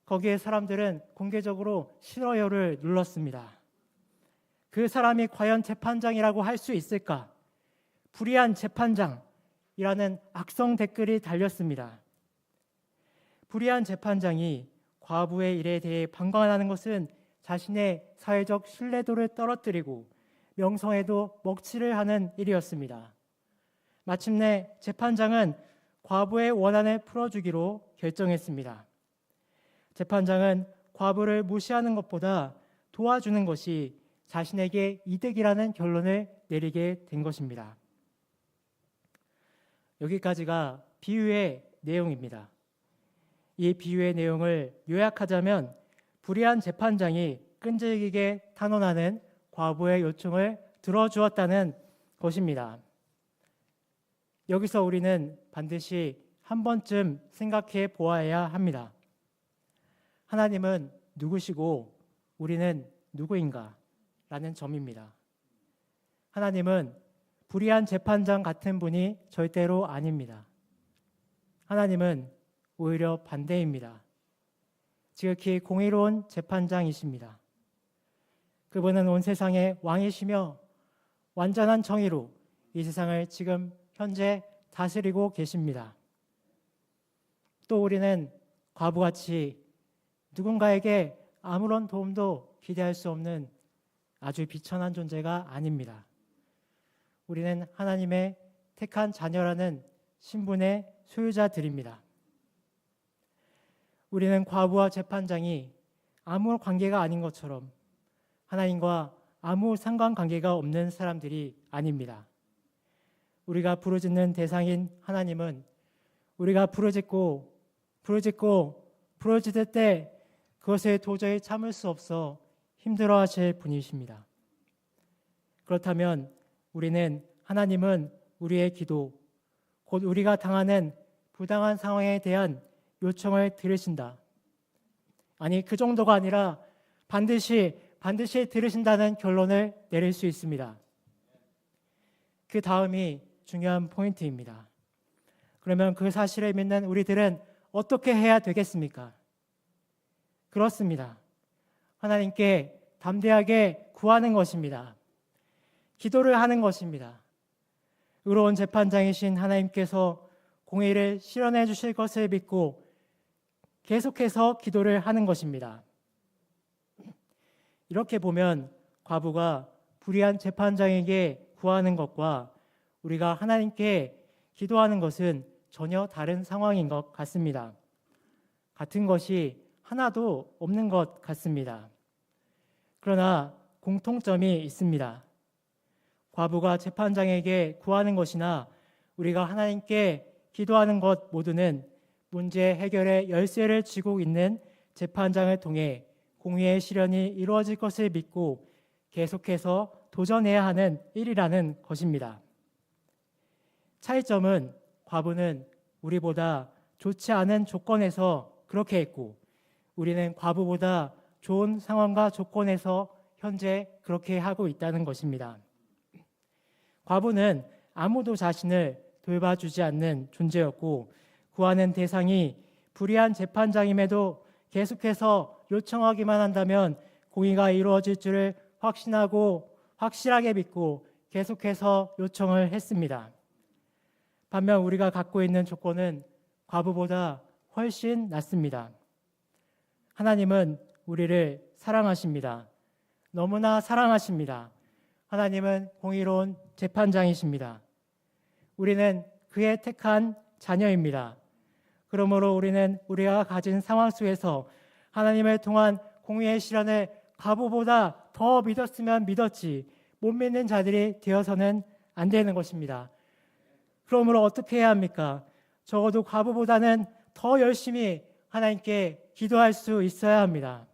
거기에 사람들은 공개적으로 싫어요를 눌렀습니다. 그 사람이 과연 재판장이라고 할 수 있을까? 불의한 재판장이라는 악성 댓글이 달렸습니다. 불의한 재판장이 과부의 일에 대해 방관하는 것은 자신의 사회적 신뢰도를 떨어뜨리고 명성에도 먹칠을 하는 일이었습니다. 마침내 재판장은 과부의 원한을 풀어주기로 결정했습니다. 재판장은 과부를 무시하는 것보다 도와주는 것이 자신에게 이득이라는 결론을 내리게 된 것입니다. 여기까지가 비유의 내용입니다. 이 비유의 내용을 요약하자면 불의한 재판장이 끈질기게 탄원하는 과부의 요청을 들어주었다는 것입니다. 여기서 우리는 반드시 한 번쯤 생각해 보아야 합니다. 하나님은 누구시고 우리는 누구인가? 라는 점입니다. 하나님은 불의한 재판장 같은 분이 절대로 아닙니다. 하나님은 오히려 반대입니다. 지극히 공의로운 재판장이십니다. 그분은 온 세상의 왕이시며 완전한 정의로 이 세상을 지금 현재 다스리고 계십니다. 또 우리는 과부같이 누군가에게 아무런 도움도 기대할 수 없는 아주 비천한 존재가 아닙니다. 우리는 하나님의 택한 자녀라는 신분의 소유자들입니다. 우리는 과부와 재판장이 아무 관계가 아닌 것처럼 하나님과 아무 상관관계가 없는 사람들이 아닙니다. 우리가 부르짖는 대상인 하나님은 우리가 부르짖고 부르짖을 때 그것을 도저히 참을 수 없어 힘들어하실 분이십니다. 그렇다면 우리는 하나님은 우리의 기도, 곧 우리가 당하는 부당한 상황에 대한 요청을 들으신다. 아니, 그 정도가 아니라 반드시 들으신다는 결론을 내릴 수 있습니다. 그 다음이 중요한 포인트입니다. 그러면 그 사실을 믿는 우리들은 어떻게 해야 되겠습니까? 그렇습니다. 하나님께 담대하게 구하는 것입니다. 기도를 하는 것입니다. 의로운 재판장이신 하나님께서 공의를 실현해 주실 것을 믿고 계속해서 기도를 하는 것입니다. 이렇게 보면 과부가 불의한 재판장에게 구하는 것과 우리가 하나님께 기도하는 것은 전혀 다른 상황인 것 같습니다. 같은 것이 하나도 없는 것 같습니다. 그러나 공통점이 있습니다. 과부가 재판장에게 구하는 것이나 우리가 하나님께 기도하는 것 모두는 문제 해결의 열쇠를 쥐고 있는 재판장을 통해 공의의 실현이 이루어질 것을 믿고 계속해서 도전해야 하는 일이라는 것입니다. 차이점은 과부는 우리보다 좋지 않은 조건에서 그렇게 했고 우리는 과부보다 좋은 상황과 조건에서 현재 그렇게 하고 있다는 것입니다. 과부는 아무도 자신을 돌봐주지 않는 존재였고 구하는 대상이 불의한 재판장임에도 계속해서 요청하기만 한다면 공의가 이루어질 줄을 확실하게 믿고 계속해서 요청을 했습니다. 반면 우리가 갖고 있는 조건은 과부보다 훨씬 낫습니다. 하나님은 우리를 사랑하십니다. 너무나 사랑하십니다. 하나님은 공의로운 재판장이십니다. 우리는 그의 택한 자녀입니다. 그러므로 우리는 우리가 가진 상황 속에서 하나님을 통한 공의의 실현을 과부보다 더 믿었으면 믿었지 못 믿는 자들이 되어서는 안 되는 것입니다. 그러므로 어떻게 해야 합니까? 적어도 과부보다는 더 열심히 하나님께 기도할 수 있어야 합니다.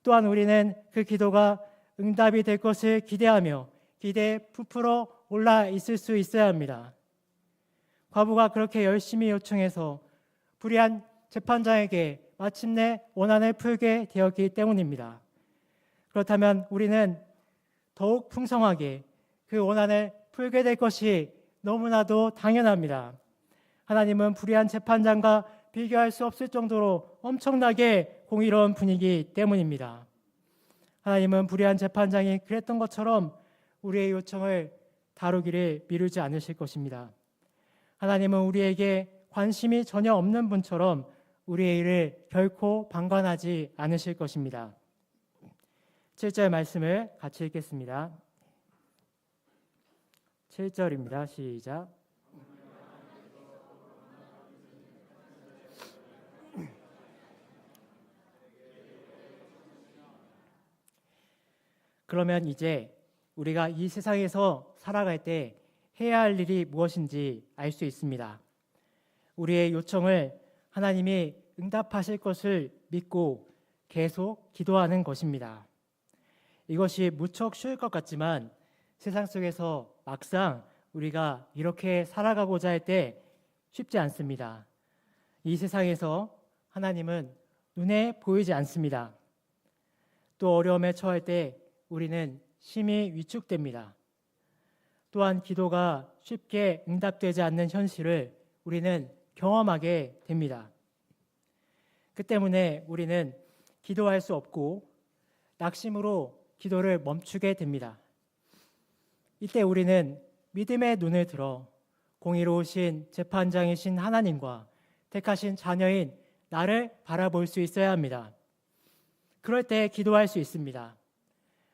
또한 우리는 그 기도가 응답이 될 것을 기대하며 기대에 부풀어 올라 있을 수 있어야 합니다. 과부가 그렇게 열심히 요청해서 불의한 재판장에게 마침내 원한을 풀게 되었기 때문입니다. 그렇다면 우리는 더욱 풍성하게 그 원한을 풀게 될 것이 너무나도 당연합니다. 하나님은 불의한 재판장과 비교할 수 없을 정도로 엄청나게 공의로운 분이기 때문입니다. 하나님은 불의한 재판장이 그랬던 것처럼 우리의 요청을 다루기를 미루지 않으실 것입니다. 하나님은 우리에게 관심이 전혀 없는 분처럼 우리의 일을 결코 방관하지 않으실 것입니다. 7절 말씀을 같이 읽겠습니다. 7절입니다. 시작. 그러면 이제 우리가 이 세상에서 살아갈 때 해야 할 일이 무엇인지 알 수 있습니다. 우리의 요청을 하나님이 응답하실 것을 믿고 계속 기도하는 것입니다. 이것이 무척 쉬울 것 같지만 세상 속에서 막상 우리가 이렇게 살아가고자 할 때 쉽지 않습니다. 이 세상에서 하나님은 눈에 보이지 않습니다. 또 어려움에 처할 때 우리는 심히 위축됩니다. 또한 기도가 쉽게 응답되지 않는 현실을 우리는 경험하게 됩니다. 그 때문에 우리는 기도할 수 없고 낙심으로 기도를 멈추게 됩니다. 이때 우리는 믿음의 눈을 들어 공의로우신 재판장이신 하나님과 택하신 자녀인 나를 바라볼 수 있어야 합니다. 그럴 때 기도할 수 있습니다.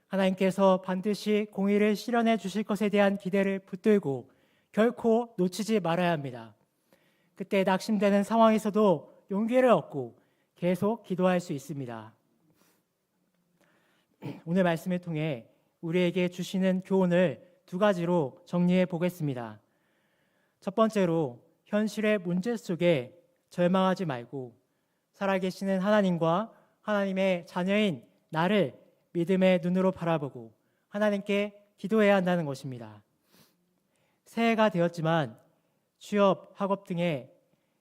하나님께서 반드시 공의를 실현해 주실 것에 대한 기대를 붙들고 결코 놓치지 말아야 합니다. 그때 낙심되는 상황에서도 용기를 얻고 계속 기도할 수 있습니다. 오늘 말씀을 통해 우리에게 주시는 교훈을 두 가지로 정리해 보겠습니다. 첫 번째로 현실의 문제 속에 절망하지 말고 살아계시는 하나님과 하나님의 자녀인 나를 믿음의 눈으로 바라보고 하나님께 기도해야 한다는 것입니다. 새해가 되었지만 취업, 학업 등의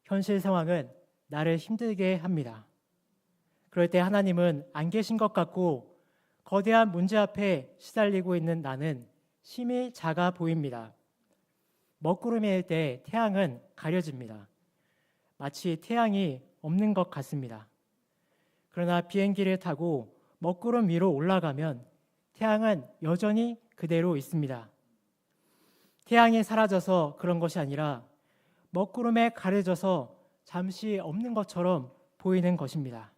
현실 상황은 나를 힘들게 합니다. 그럴 때 하나님은 안 계신 것 같고 거대한 문제 앞에 시달리고 있는 나는 심히 작아 보입니다. 먹구름일 때 태양은 가려집니다. 마치 태양이 없는 것 같습니다. 그러나 비행기를 타고 먹구름 위로 올라가면 태양은 여전히 그대로 있습니다. 태양이 사라져서 그런 것이 아니라 먹구름에 가려져서 잠시 없는 것처럼 보이는 것입니다.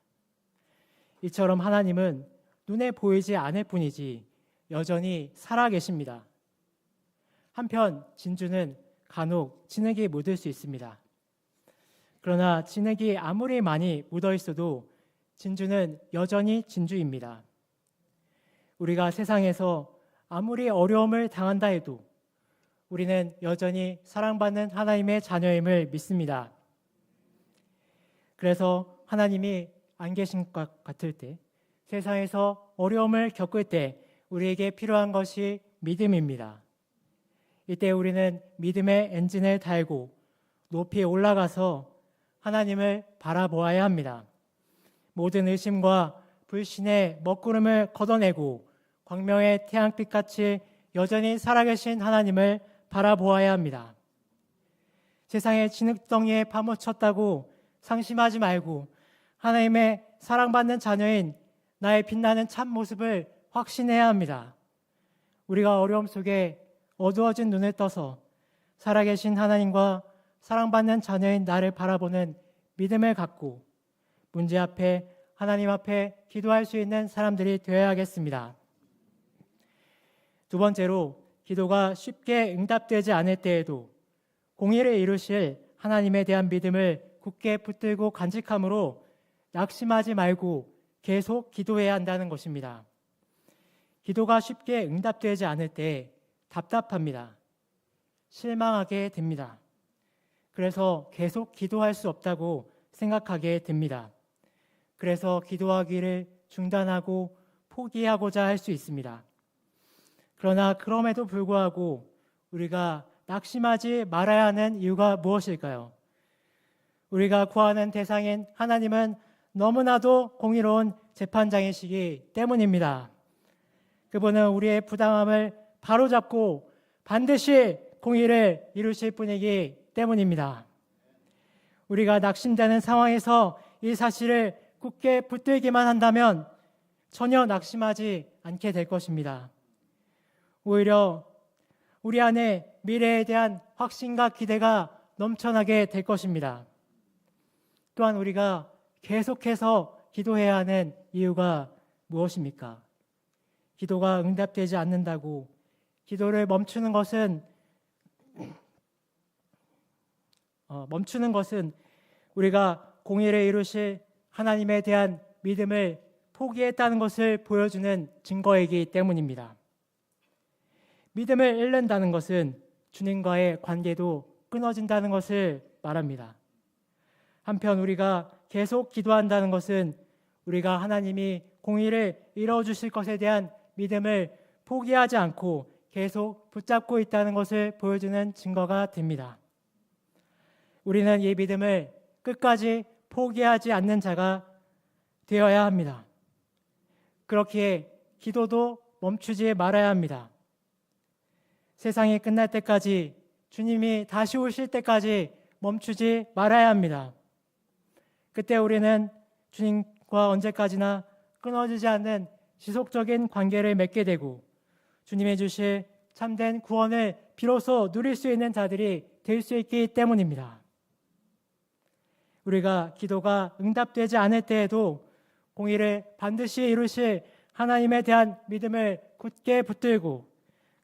이처럼 하나님은 눈에 보이지 않을 뿐이지 여전히 살아계십니다. 한편 진주는 간혹 진흙이 묻을 수 있습니다. 그러나 진흙이 아무리 많이 묻어 있어도 진주는 여전히 진주입니다. 우리가 세상에서 아무리 어려움을 당한다 해도 우리는 여전히 사랑받는 하나님의 자녀임을 믿습니다. 그래서 하나님이 안 계신 것 같을 때, 세상에서 어려움을 겪을 때 우리에게 필요한 것이 믿음입니다. 이때 우리는 믿음의 엔진을 달고 높이 올라가서 하나님을 바라보아야 합니다. 모든 의심과 불신의 먹구름을 걷어내고 광명의 태양빛같이 여전히 살아계신 하나님을 바라보아야 합니다. 세상의 진흙덩이에 파묻혔다고 상심하지 말고 하나님의 사랑받는 자녀인 나의 빛나는 참 모습을 확신해야 합니다. 우리가 어려움 속에 어두워진 눈을 떠서 살아계신 하나님과 사랑받는 자녀인 나를 바라보는 믿음을 갖고 문제 앞에 하나님 앞에 기도할 수 있는 사람들이 되어야겠습니다. 두 번째로, 기도가 쉽게 응답되지 않을 때에도 공의를 이루실 하나님에 대한 믿음을 굳게 붙들고 간직함으로 낙심하지 말고 계속 기도해야 한다는 것입니다. 기도가 쉽게 응답되지 않을 때 답답합니다. 실망하게 됩니다. 그래서 계속 기도할 수 없다고 생각하게 됩니다. 그래서 기도하기를 중단하고 포기하고자 할 수 있습니다. 그러나 그럼에도 불구하고 우리가 낙심하지 말아야 하는 이유가 무엇일까요? 우리가 구하는 대상인 하나님은 너무나도 공의로운 재판장이시기 때문입니다. 그분은 우리의 부당함을 바로잡고 반드시 공의를 이루실 분이기 때문입니다. 우리가 낙심되는 상황에서 이 사실을 굳게 붙들기만 한다면 전혀 낙심하지 않게 될 것입니다. 오히려 우리 안에 미래에 대한 확신과 기대가 넘쳐나게 될 것입니다. 또한 우리가 계속해서 기도해야 하는 이유가 무엇입니까? 기도가 응답되지 않는다고 기도를 멈추는 것은 우리가 공의를 이루실 하나님에 대한 믿음을 포기했다는 것을 보여주는 증거이기 때문입니다. 믿음을 잃는다는 것은 주님과의 관계도 끊어진다는 것을 말합니다. 한편 우리가 계속 기도한다는 것은 우리가 하나님이 공의를 이루어주실 것에 대한 믿음을 포기하지 않고 계속 붙잡고 있다는 것을 보여주는 증거가 됩니다. 우리는 이 믿음을 끝까지 포기하지 않는 자가 되어야 합니다. 그렇기에 기도도 멈추지 말아야 합니다. 세상이 끝날 때까지, 주님이 다시 오실 때까지 멈추지 말아야 합니다. 그때 우리는 주님과 언제까지나 끊어지지 않는 지속적인 관계를 맺게 되고 주님의 주실 참된 구원을 비로소 누릴 수 있는 자들이 될 수 있기 때문입니다. 우리가 기도가 응답되지 않을 때에도 공의를 반드시 이루실 하나님에 대한 믿음을 굳게 붙들고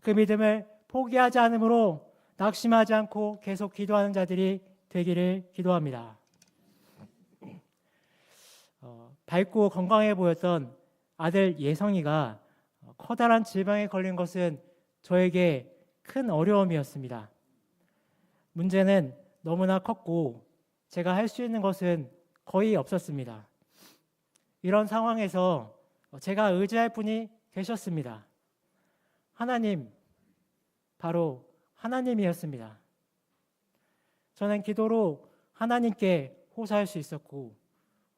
그 믿음을 포기하지 않으므로 낙심하지 않고 계속 기도하는 자들이 되기를 기도합니다. 밝고 건강해 보였던 아들 예성이가 커다란 질병에 걸린 것은 저에게 큰 어려움이었습니다. 문제는 너무나 컸고 제가 할 수 있는 것은 거의 없었습니다. 이런 상황에서 제가 의지할 분이 계셨습니다. 하나님, 바로 하나님이었습니다. 저는 기도로 하나님께 호소할 수 있었고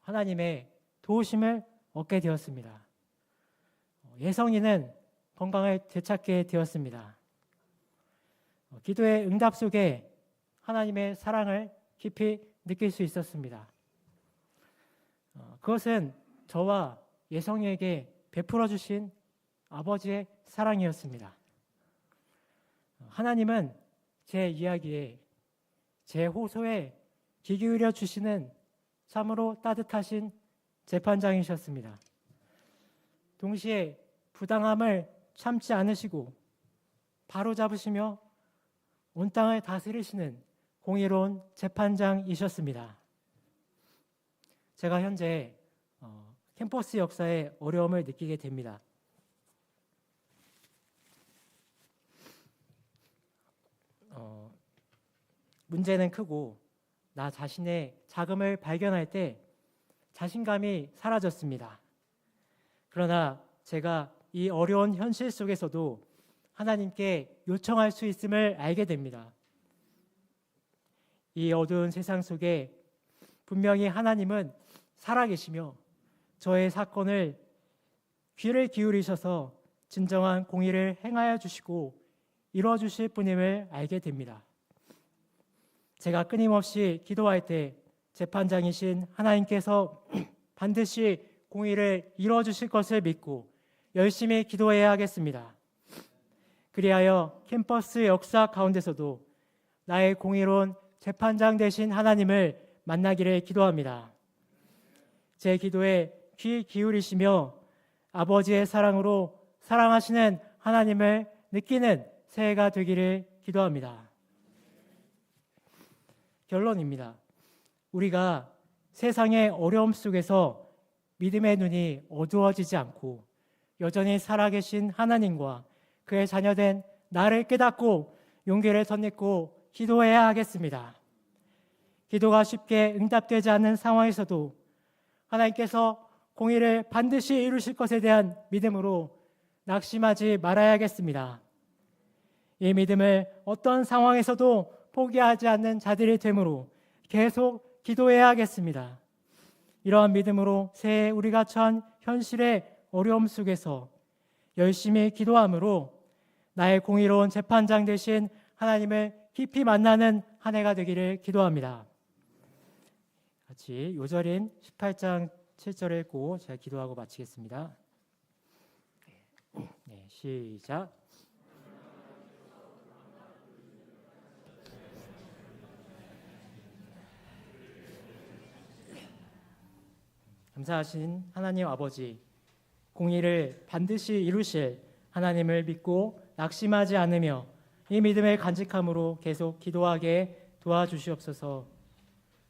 하나님의 도우심을 얻게 되었습니다. 예성이는 건강을 되찾게 되었습니다. 기도의 응답 속에 하나님의 사랑을 깊이 느낄 수 있었습니다. 그것은 저와 예성이에게 베풀어 주신 아버지의 사랑이었습니다. 하나님은 제 이야기에, 제 호소에 귀 기울여 주시는 참으로 따뜻하신 재판장이셨습니다. 동시에 부당함을 참지 않으시고 바로 잡으시며 온 땅을 다스리시는 공의로운 재판장이셨습니다. 제가 현재 캠퍼스 역사에 어려움을 느끼게 됩니다. 문제는 크고 나 자신의 자금을 발견할 때 자신감이 사라졌습니다. 그러나 제가 이 어려운 현실 속에서도 하나님께 요청할 수 있음을 알게 됩니다. 이 어두운 세상 속에 분명히 하나님은 살아계시며 저의 사건을 귀를 기울이셔서 진정한 공의를 행하여 주시고 이루어 주실 분임을 알게 됩니다. 제가 끊임없이 기도할 때 재판장이신 하나님께서 반드시 공의를 이루어 주실 것을 믿고 열심히 기도해야 하겠습니다. 그리하여 캠퍼스 역사 가운데서도 나의 공의로운 재판장 되신 하나님을 만나기를 기도합니다. 제 기도에 귀 기울이시며 아버지의 사랑으로 사랑하시는 하나님을 느끼는 새해가 되기를 기도합니다. 결론입니다. 우리가 세상의 어려움 속에서 믿음의 눈이 어두워지지 않고 여전히 살아계신 하나님과 그의 자녀된 나를 깨닫고 용기를 덧입고 기도해야 하겠습니다. 기도가 쉽게 응답되지 않는 상황에서도 하나님께서 공의를 반드시 이루실 것에 대한 믿음으로 낙심하지 말아야겠습니다. 이 믿음을 어떤 상황에서도 포기하지 않는 자들이 되므로 계속 기도해야겠습니다. 이러한 믿음으로 새해 우리가 처한 현실의 어려움 속에서 열심히 기도함으로 나의 공의로운 재판장 되신 하나님을 깊이 만나는 한 해가 되기를 기도합니다. 같이 요절인 18장 7절을 읽고 제가 기도하고 마치겠습니다. 네, 시작. 감사하신 하나님 아버지, 공의를 반드시 이루실 하나님을 믿고 낙심하지 않으며 이 믿음을 간직함으로 계속 기도하게 도와주시옵소서.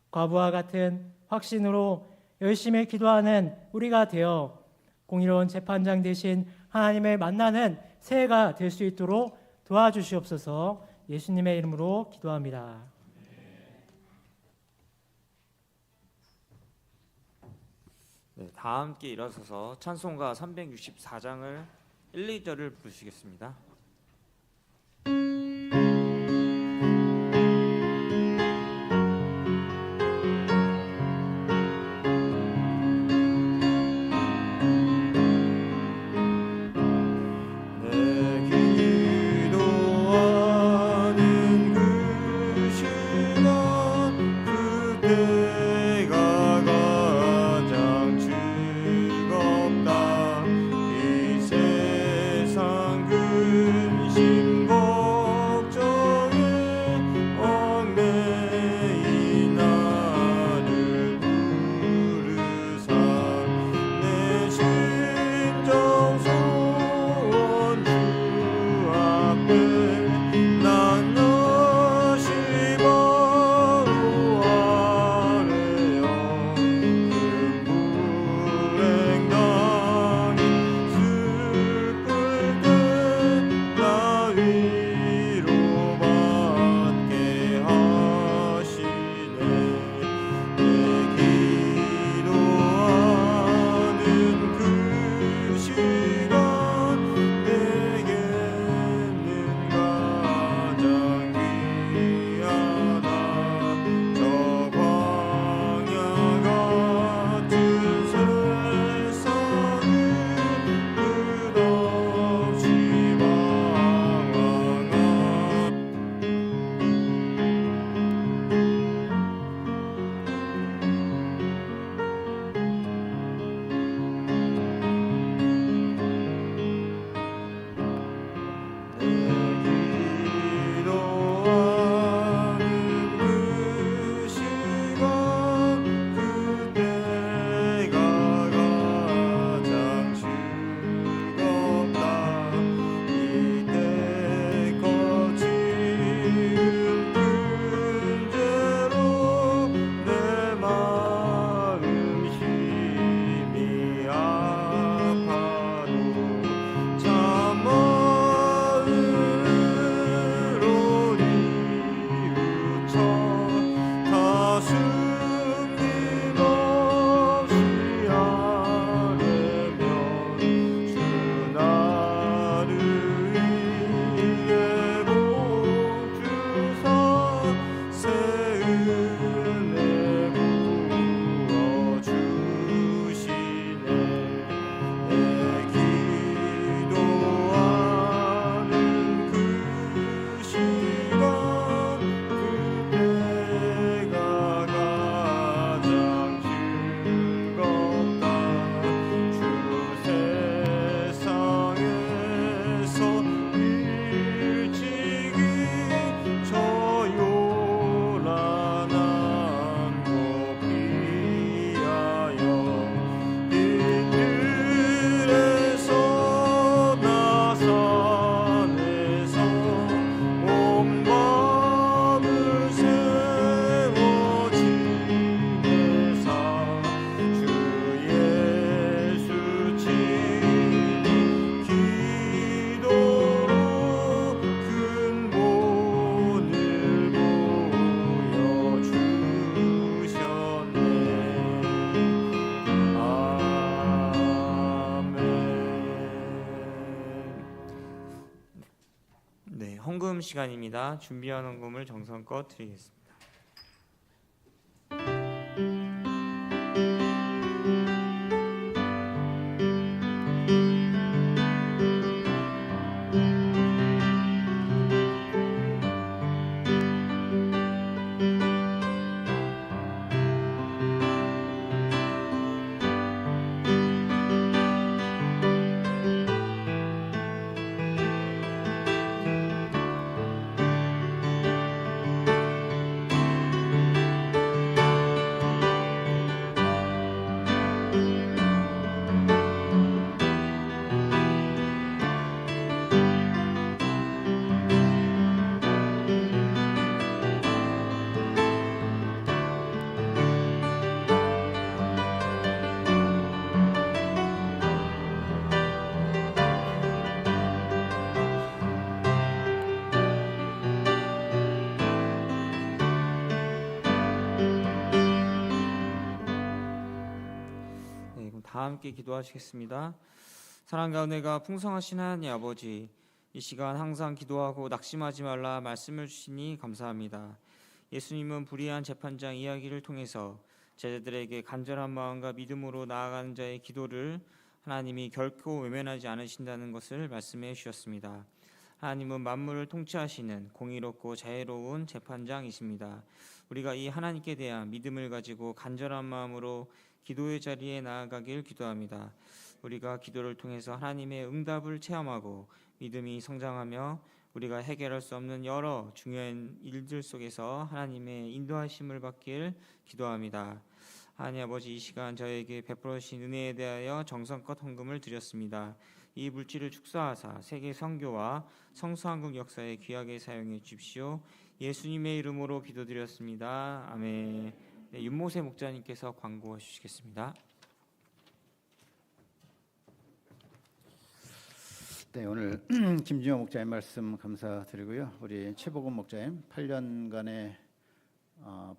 과부와 같은 확신으로 열심히 기도하는 우리가 되어 공의로운 재판장 되신 하나님을 만나는 새해가 될 수 있도록 도와주시옵소서. 예수님의 이름으로 기도합니다. 네, 다 함께 일어서서 찬송가 364장을 1, 2절을 부르시겠습니다. 그 헌금 시간입니다. 준비한 헌금을 정성껏 드리겠습니다. 네, 그럼 다 함께 기도하시겠습니다. 사랑과 은혜가 풍성하신 하나님 아버지, 이 시간 항상 기도하고 낙심하지 말라 말씀을 주시니 감사합니다. 예수님은 불의한 재판장 이야기를 통해서 제자들에게 간절한 마음과 믿음으로 나아가는 자의 기도를 하나님이 결코 외면하지 않으신다는 것을 말씀해 주셨습니다. 하나님은 만물을 통치하시는 공의롭고 자애로운 재판장이십니다. 우리가 이 하나님께 대한 믿음을 가지고 간절한 마음으로 기도의 자리에 나아가길 기도합니다. 우리가 기도를 통해서 하나님의 응답을 체험하고 믿음이 성장하며 우리가 해결할 수 없는 여러 중요한 일들 속에서 하나님의 인도하심을 받길 기도합니다. 하나님 아버지, 이 시간 저에게 베풀어 주신 은혜에 대하여 정성껏 헌금을 드렸습니다. 이 물질을 축사하사 세계 선교와 성수한국 역사에 귀하게 사용해 주십시오. 예수님의 이름으로 기도드렸습니다. 아멘. 네, 윤모세 목자님께서 광고해 주시겠습니다. 네, 오늘 김진영 목자님 말씀 감사드리고요. 우리 최복원 목자님 8년간의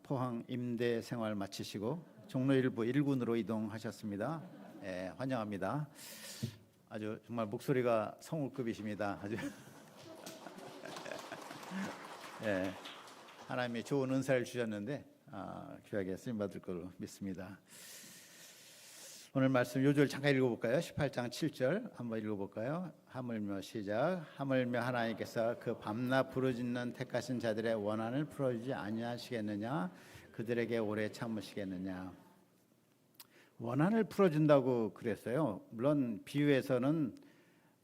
포항 임대 생활 마치시고 종로일부 1군으로 이동하셨습니다. 네, 환영합니다. 아주 정말 목소리가 성우급이십니다. 아주 네, 하나님이 좋은 은사를 주셨는데 귀하게 쓰임받을 걸로 믿습니다. 오늘 말씀 요절 잠깐 읽어볼까요? 18장 7절 한번 읽어볼까요? 하물며 시작. 하물며 하나님께서 그 밤낮 부르짖는 택하신 자들의 원한을 풀어주지 아니하시겠느냐? 그들에게 오래 참으시겠느냐? 원한을 풀어준다고 그랬어요. 물론 비유에서는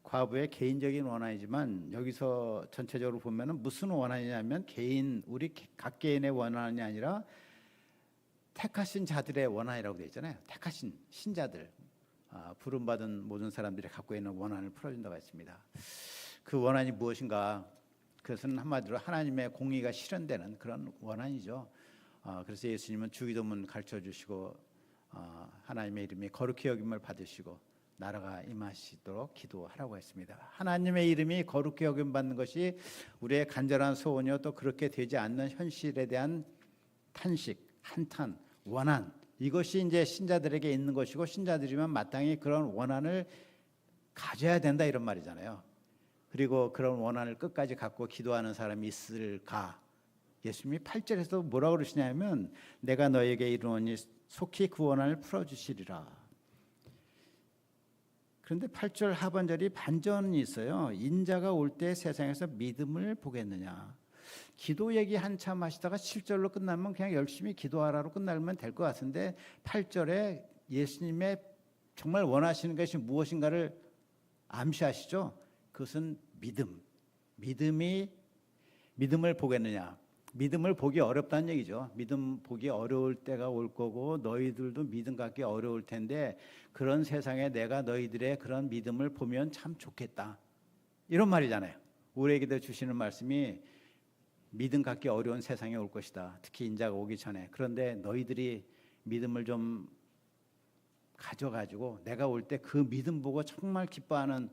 과부의 개인적인 원한이지만 여기서 전체적으로 보면은 무슨 원한이냐면 우리 각 개인의 원한이 아니라 택하신 자들의 원한이라고 되어 있잖아요. 택하신 신자들, 부름받은 모든 사람들이 갖고 있는 원한을 풀어준다고 했습니다. 그 원한이 무엇인가? 그것은 한마디로 하나님의 공의가 실현되는 그런 원한이죠. 그래서 예수님은 주기도문 가르쳐 주시고 하나님의 이름이 거룩히 여김을 받으시고 나라가 임하시도록 기도하라고 했습니다. 하나님의 이름이 거룩히 여김 받는 것이 우리의 간절한 소원이요, 또 그렇게 되지 않는 현실에 대한 탄식, 한탄, 원한, 이것이 이제 신자들에게 있는 것이고 신자들이면 마땅히 그런 원한을 가져야 된다 이런 말이잖아요. 그리고 그런 원한을 끝까지 갖고 기도하는 사람이 있을까? 예수님이 8절에서 뭐라고 그러시냐면 내가 너에게 이르노니 속히 그 원한을 풀어주시리라. 그런데 8절 하반절이 반전이 있어요. 인자가 올 때 세상에서 믿음을 보겠느냐. 기도 얘기 한참 하시다가 7절로 끝나면 그냥 열심히 기도하라로 끝나면 될 것 같은데 8절에 예수님의 정말 원하시는 것이 무엇인가를 암시하시죠. 그것은 믿음을 보겠느냐. 믿음을 보기 어렵다는 얘기죠. 믿음 보기 어려울 때가 올 거고 너희들도 믿음 갖기 어려울 텐데 그런 세상에 내가 너희들의 그런 믿음을 보면 참 좋겠다. 이런 말이잖아요. 우리에게도 주시는 말씀이 믿음 갖기 어려운 세상에 올 것이다. 특히 인자가 오기 전에. 그런데 너희들이 믿음을 좀 가져가지고 내가 올 때 그 믿음 보고 정말 기뻐하는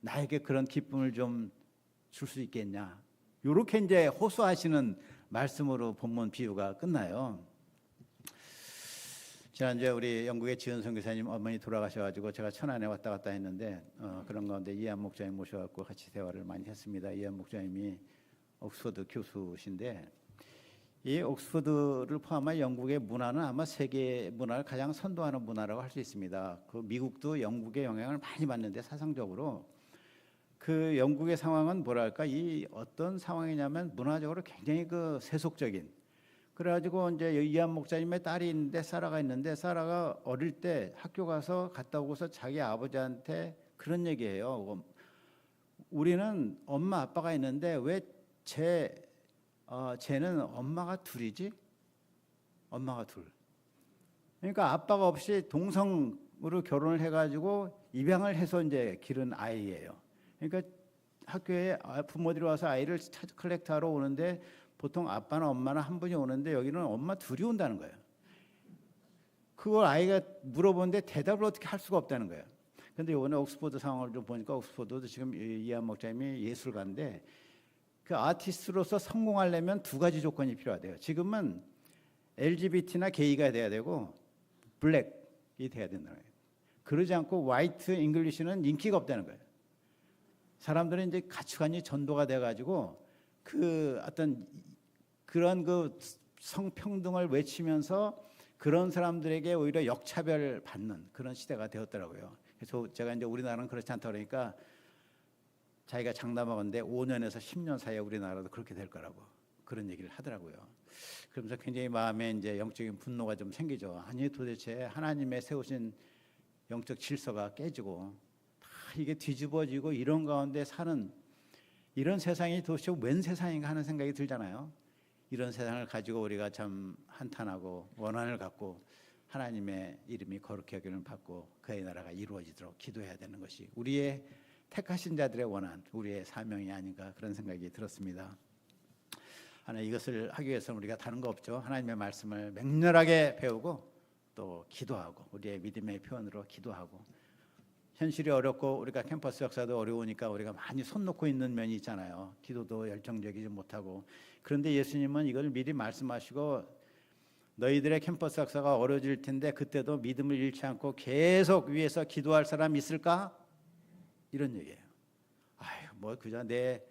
나에게 그런 기쁨을 좀 줄 수 있겠냐. 이렇게 이제 호소하시는 말씀으로 본문 비유가 끝나요. 지난주에 우리 영국의 지은 선교사님 어머니 돌아가셔가지고 제가 천안에 왔다 갔다 했는데 그런 가운데 이한 목사님 모셔갖고 같이 대화를 많이 했습니다. 이한 목사님이 옥스퍼드 교수신데 이 옥스퍼드를 포함한 영국의 문화는 아마 세계 문화를 가장 선도하는 문화라고 할 수 있습니다. 그 미국도 영국의 영향을 많이 받는데 사상적으로 그 영국의 상황은 뭐랄까 이 어떤 상황이냐면 문화적으로 굉장히 그 세속적인. 그래가지고 이제 이한 목사님의 딸이 있는데 사라가 있는데 사라가 어릴 때 학교 가서 갔다 오고서 자기 아버지한테 그런 얘기해요. 우리는 엄마 아빠가 있는데 왜 쟤는 엄마가 둘이지? 엄마가 둘. 그러니까 아빠가 없이 동성으로 결혼을 해가지고 입양을 해서 이제 기른 아이예요. 그러니까 학교에 부모들이 와서 아이를 컬렉트하러 오는데 보통 아빠나 엄마나 한 분이 오는데 여기는 엄마 둘이 온다는 거예요. 그걸 아이가 물어보는데 대답을 어떻게 할 수가 없다는 거예요. 근데 이번에 옥스퍼드 상황을 좀 보니까 옥스퍼드도 지금 이한 목사님이 예술가인데 그 아티스트로서 성공하려면 두 가지 조건이 필요하대요. 지금은 LGBT나 게이가 돼야 되고 블랙이 돼야 된다는 거예요. 그러지 않고 화이트 잉글리시는 인기가 없다는 거예요. 사람들은 이제 가치관이 전도가 돼가지고 그 어떤 그런 그 성평등을 외치면서 그런 사람들에게 오히려 역차별 받는 그런 시대가 되었더라고요. 그래서 제가 이제 우리나라는 그렇지 않다 그러니까 자기가 장담하건대 5년에서 10년 사이에 우리나라도 그렇게 될 거라고 그런 얘기를 하더라고요. 그러면서 굉장히 마음에 이제 영적인 분노가 좀 생기죠. 아니 도대체 하나님의 세우신 영적 질서가 깨지고 다 이게 뒤집어지고 이런 가운데 사는 이런 세상이 도대체 웬 세상인가 하는 생각이 들잖아요. 이런 세상을 가지고 우리가 참 한탄하고 원한을 갖고 하나님의 이름이 거룩히 여김을 받고 그의 나라가 이루어지도록 기도해야 되는 것이 우리의 택하신 자들의 원한, 우리의 사명이 아닌가 그런 생각이 들었습니다. 하나 이것을 하기 위해서는 우리가 다른 거 없죠. 하나님의 말씀을 맹렬하게 배우고 또 기도하고 우리의 믿음의 표현으로 기도하고 현실이 어렵고 우리가 캠퍼스 역사도 어려우니까 우리가 많이 손 놓고 있는 면이 있잖아요. 기도도 열정적이지 못하고. 그런데 예수님은 이걸 미리 말씀하시고 너희들의 캠퍼스 역사가 어려워질 텐데 그때도 믿음을 잃지 않고 계속 위해서 기도할 사람 있을까? 이런 얘기예요. 아유, 뭐 그저 내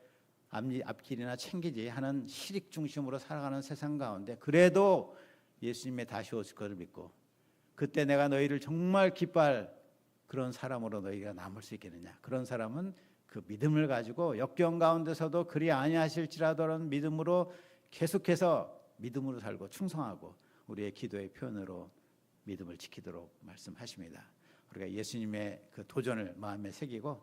앞길이나 챙기지 하는 실익 중심으로 살아가는 세상 가운데 그래도 예수님의 다시 오실 것을 믿고 그때 내가 너희를 정말 기뻐할 그런 사람으로 너희가 남을 수 있겠느냐. 그런 사람은 그 믿음을 가지고 역경 가운데서도 그리 아니하실지라도는 믿음으로 계속해서 믿음으로 살고 충성하고 우리의 기도의 표현으로 믿음을 지키도록 말씀하십니다. 우리가 예수님의 그 도전을 마음에 새기고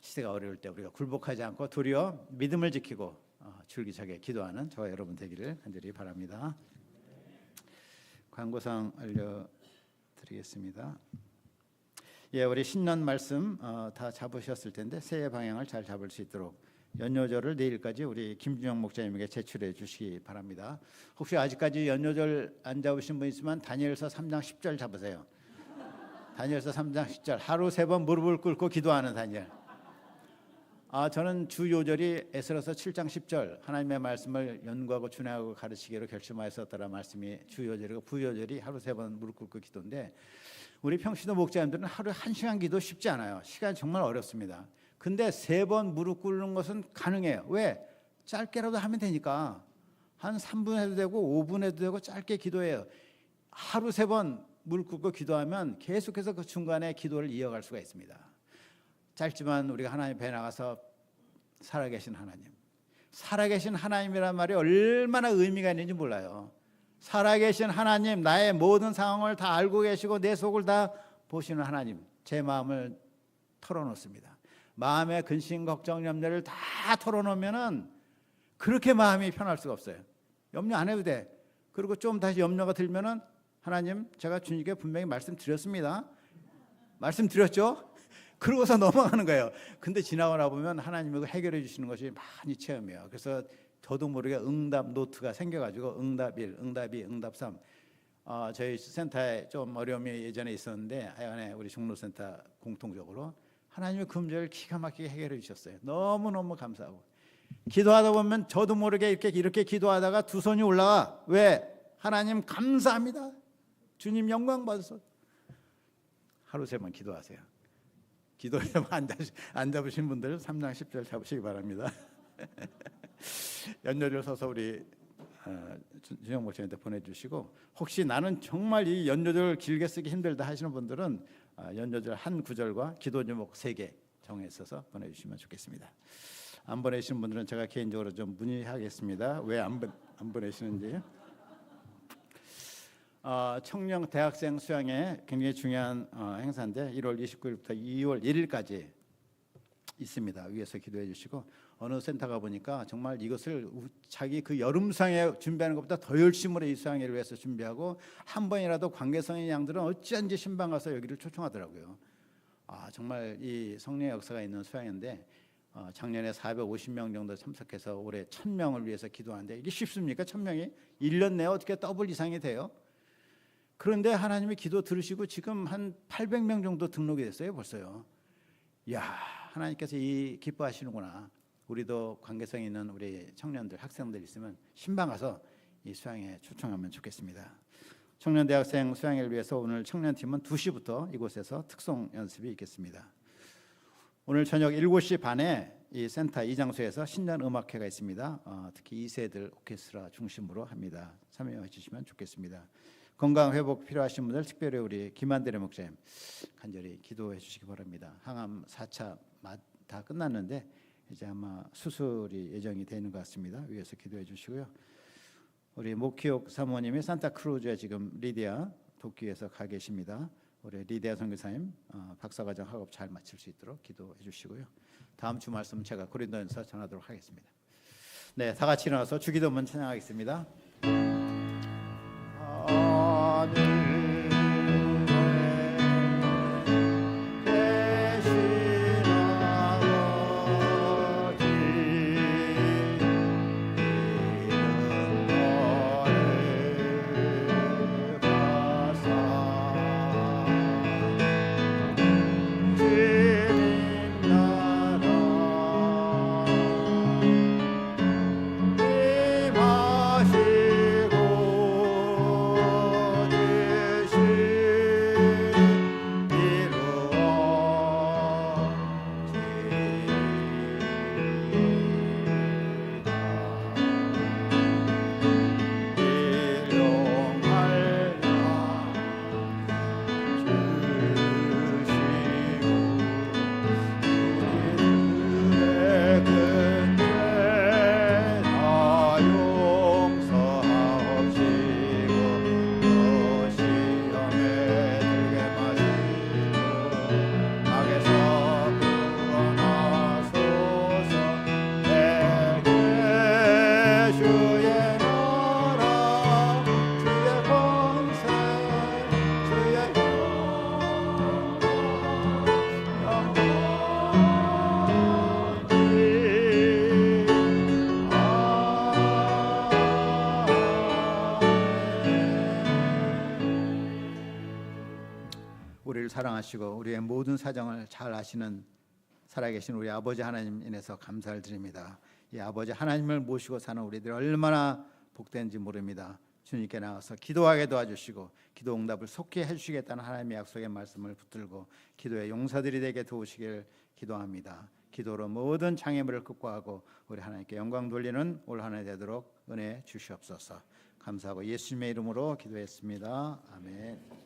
시대가 어려울 때 우리가 굴복하지 않고 도리어 믿음을 지키고 줄기차게 기도하는 저와 여러분 되기를 간절히 바랍니다. 광고상 알려드리겠습니다. 예, 우리 신년 말씀 다 잡으셨을 텐데 새해 방향을 잘 잡을 수 있도록 연요절을 내일까지 우리 김준영 목사님에게 제출해 주시기 바랍니다. 혹시 아직까지 연요절 안 잡으신 분 있으면 다니엘서 3장 10절 잡으세요. 다니엘서 3장 10절 하루 3번 무릎을 꿇고 기도하는 다니엘. 저는 주 요절이 에스더서 7장 10절 하나님의 말씀을 연구하고 준행하고 가르치기로 결심하였었더라 말씀이 주 요절이고 부요절이 하루 3번 무릎 꿇고 기도인데 우리 평신도 목자님들은 하루에 1시간 기도 쉽지 않아요. 시간이 정말 어렵습니다. 근데 3번 무릎 꿇는 것은 가능해요. 왜? 짧게라도 하면 되니까 한 3분 해도 되고 5분 해도 되고 짧게 기도해요. 하루 3번 무릎 꿇고 기도하면 계속해서 그 중간에 기도를 이어갈 수가 있습니다. 짧지만 우리가 하나님 앞에 나가서 살아계신 하나님, 살아계신 하나님이란 말이 얼마나 의미가 있는지 몰라요. 살아계신 하나님, 나의 모든 상황을 다 알고 계시고 내 속을 다 보시는 하나님, 제 마음을 털어놓습니다. 마음의 근심, 걱정, 염려를 다 털어놓으면은 그렇게 마음이 편할 수가 없어요. 염려 안 해도 돼. 그리고 좀 다시 염려가 들면은 하나님, 제가 주님께 분명히 말씀드렸습니다. 말씀드렸죠? 그러고서 넘어가는 거예요. 근데 지나고 나보면 하나님이 해결해 주시는 것이 많이 체험해요. 그래서 저도 모르게 응답 노트가 생겨가지고 응답 1, 응답 2, 응답 3. 저희 센터에 좀 어려움이 예전에 있었는데 하여간에 우리 종로센터 공통적으로 하나님의 금절을 기가 막히게 해결해 주셨어요. 너무너무 감사하고 기도하다 보면 저도 모르게 이렇게 기도하다가 두 손이 올라가. 왜? 하나님 감사합니다. 주님 영광 받으소서. 하루 세번 기도하세요. 기도하면 안 잡으신 분들은 3장 10절 잡으시기 바랍니다. 연료를 서서 우리 준영 목사님한테 보내주시고, 혹시 나는 정말 이 연료절 길게 쓰기 힘들다 하시는 분들은 연료절 한 구절과 기도 제목 3개 정해서 보내주시면 좋겠습니다. 안 보내시는 분들은 제가 개인적으로 좀 문의하겠습니다. 왜 안 보내시는지. 청년 대학생 수양회 굉장히 중요한 행사인데 1월 29일부터 2월 1일까지 있습니다. 위에서 기도해 주시고, 어느 센터 가 보니까 정말 이것을 자기 그 여름 수양회 준비하는 것보다 더 열심으로 이 수양회를 위해서 준비하고, 한 번이라도 관계성의 양들은 어찌한지 신방 가서 여기를 초청하더라고요. 정말 이 성령의 역사가 있는 수양회인데 작년에 450명 정도 참석해서 올해 1000명을 위해서 기도하는데, 이게 쉽습니까? 1000명이 1년 내에 어떻게 더블 이상이 돼요? 그런데 하나님이 기도 들으시고 지금 한 800명 정도 등록이 됐어요, 벌써요. 이야, 하나님께서 이 기뻐하시는구나. 우리도 관계성 있는 우리 청년들, 학생들 있으면 신방 가서 이 수양회 초청하면 좋겠습니다. 청년 대학생 수양회를 위해서 오늘 청년팀은 2시부터 이곳에서 특송 연습이 있겠습니다. 오늘 저녁 7시 반에 이 센터 이 장소에서 신년 음악회가 있습니다. 특히 2세들 오케스트라 중심으로 합니다. 참여해 주시면 좋겠습니다. 건강 회복 필요하신 분들, 특별히 우리 김한대리 목사님 간절히 기도해 주시기 바랍니다. 항암 4차 다 끝났는데 이제 아마 수술이 예정이 되는 것 같습니다. 위에서 기도해 주시고요. 우리 목희옥 사모님이 산타크루즈에 지금 리디아 도쿄에서 가 계십니다. 우리 리디아 선교사님 박사과정 학업 잘 마칠 수 있도록 기도해 주시고요. 다음 주 말씀 제가 고린도전서 전하도록 하겠습니다. 네, 다 같이 일어나서 주기도문 찬양하겠습니다. 우리를 사랑하시고 우리의 모든 사정을 잘 아시는 살아계신 우리 아버지 하나님 인해서 감사를 드립니다. 이 아버지 하나님을 모시고 사는 우리들이 얼마나 복된지 모릅니다. 주님께 나와서 기도하게 도와주시고 기도 응답을 속히 해주시겠다는 하나님의 약속의 말씀을 붙들고 기도의 용사들이 되게 도우시길 기도합니다. 기도로 모든 장애물을 극복하고 우리 하나님께 영광 돌리는 올 한 해 되도록 은혜 주시옵소서. 감사하고 예수님의 이름으로 기도했습니다. 아멘.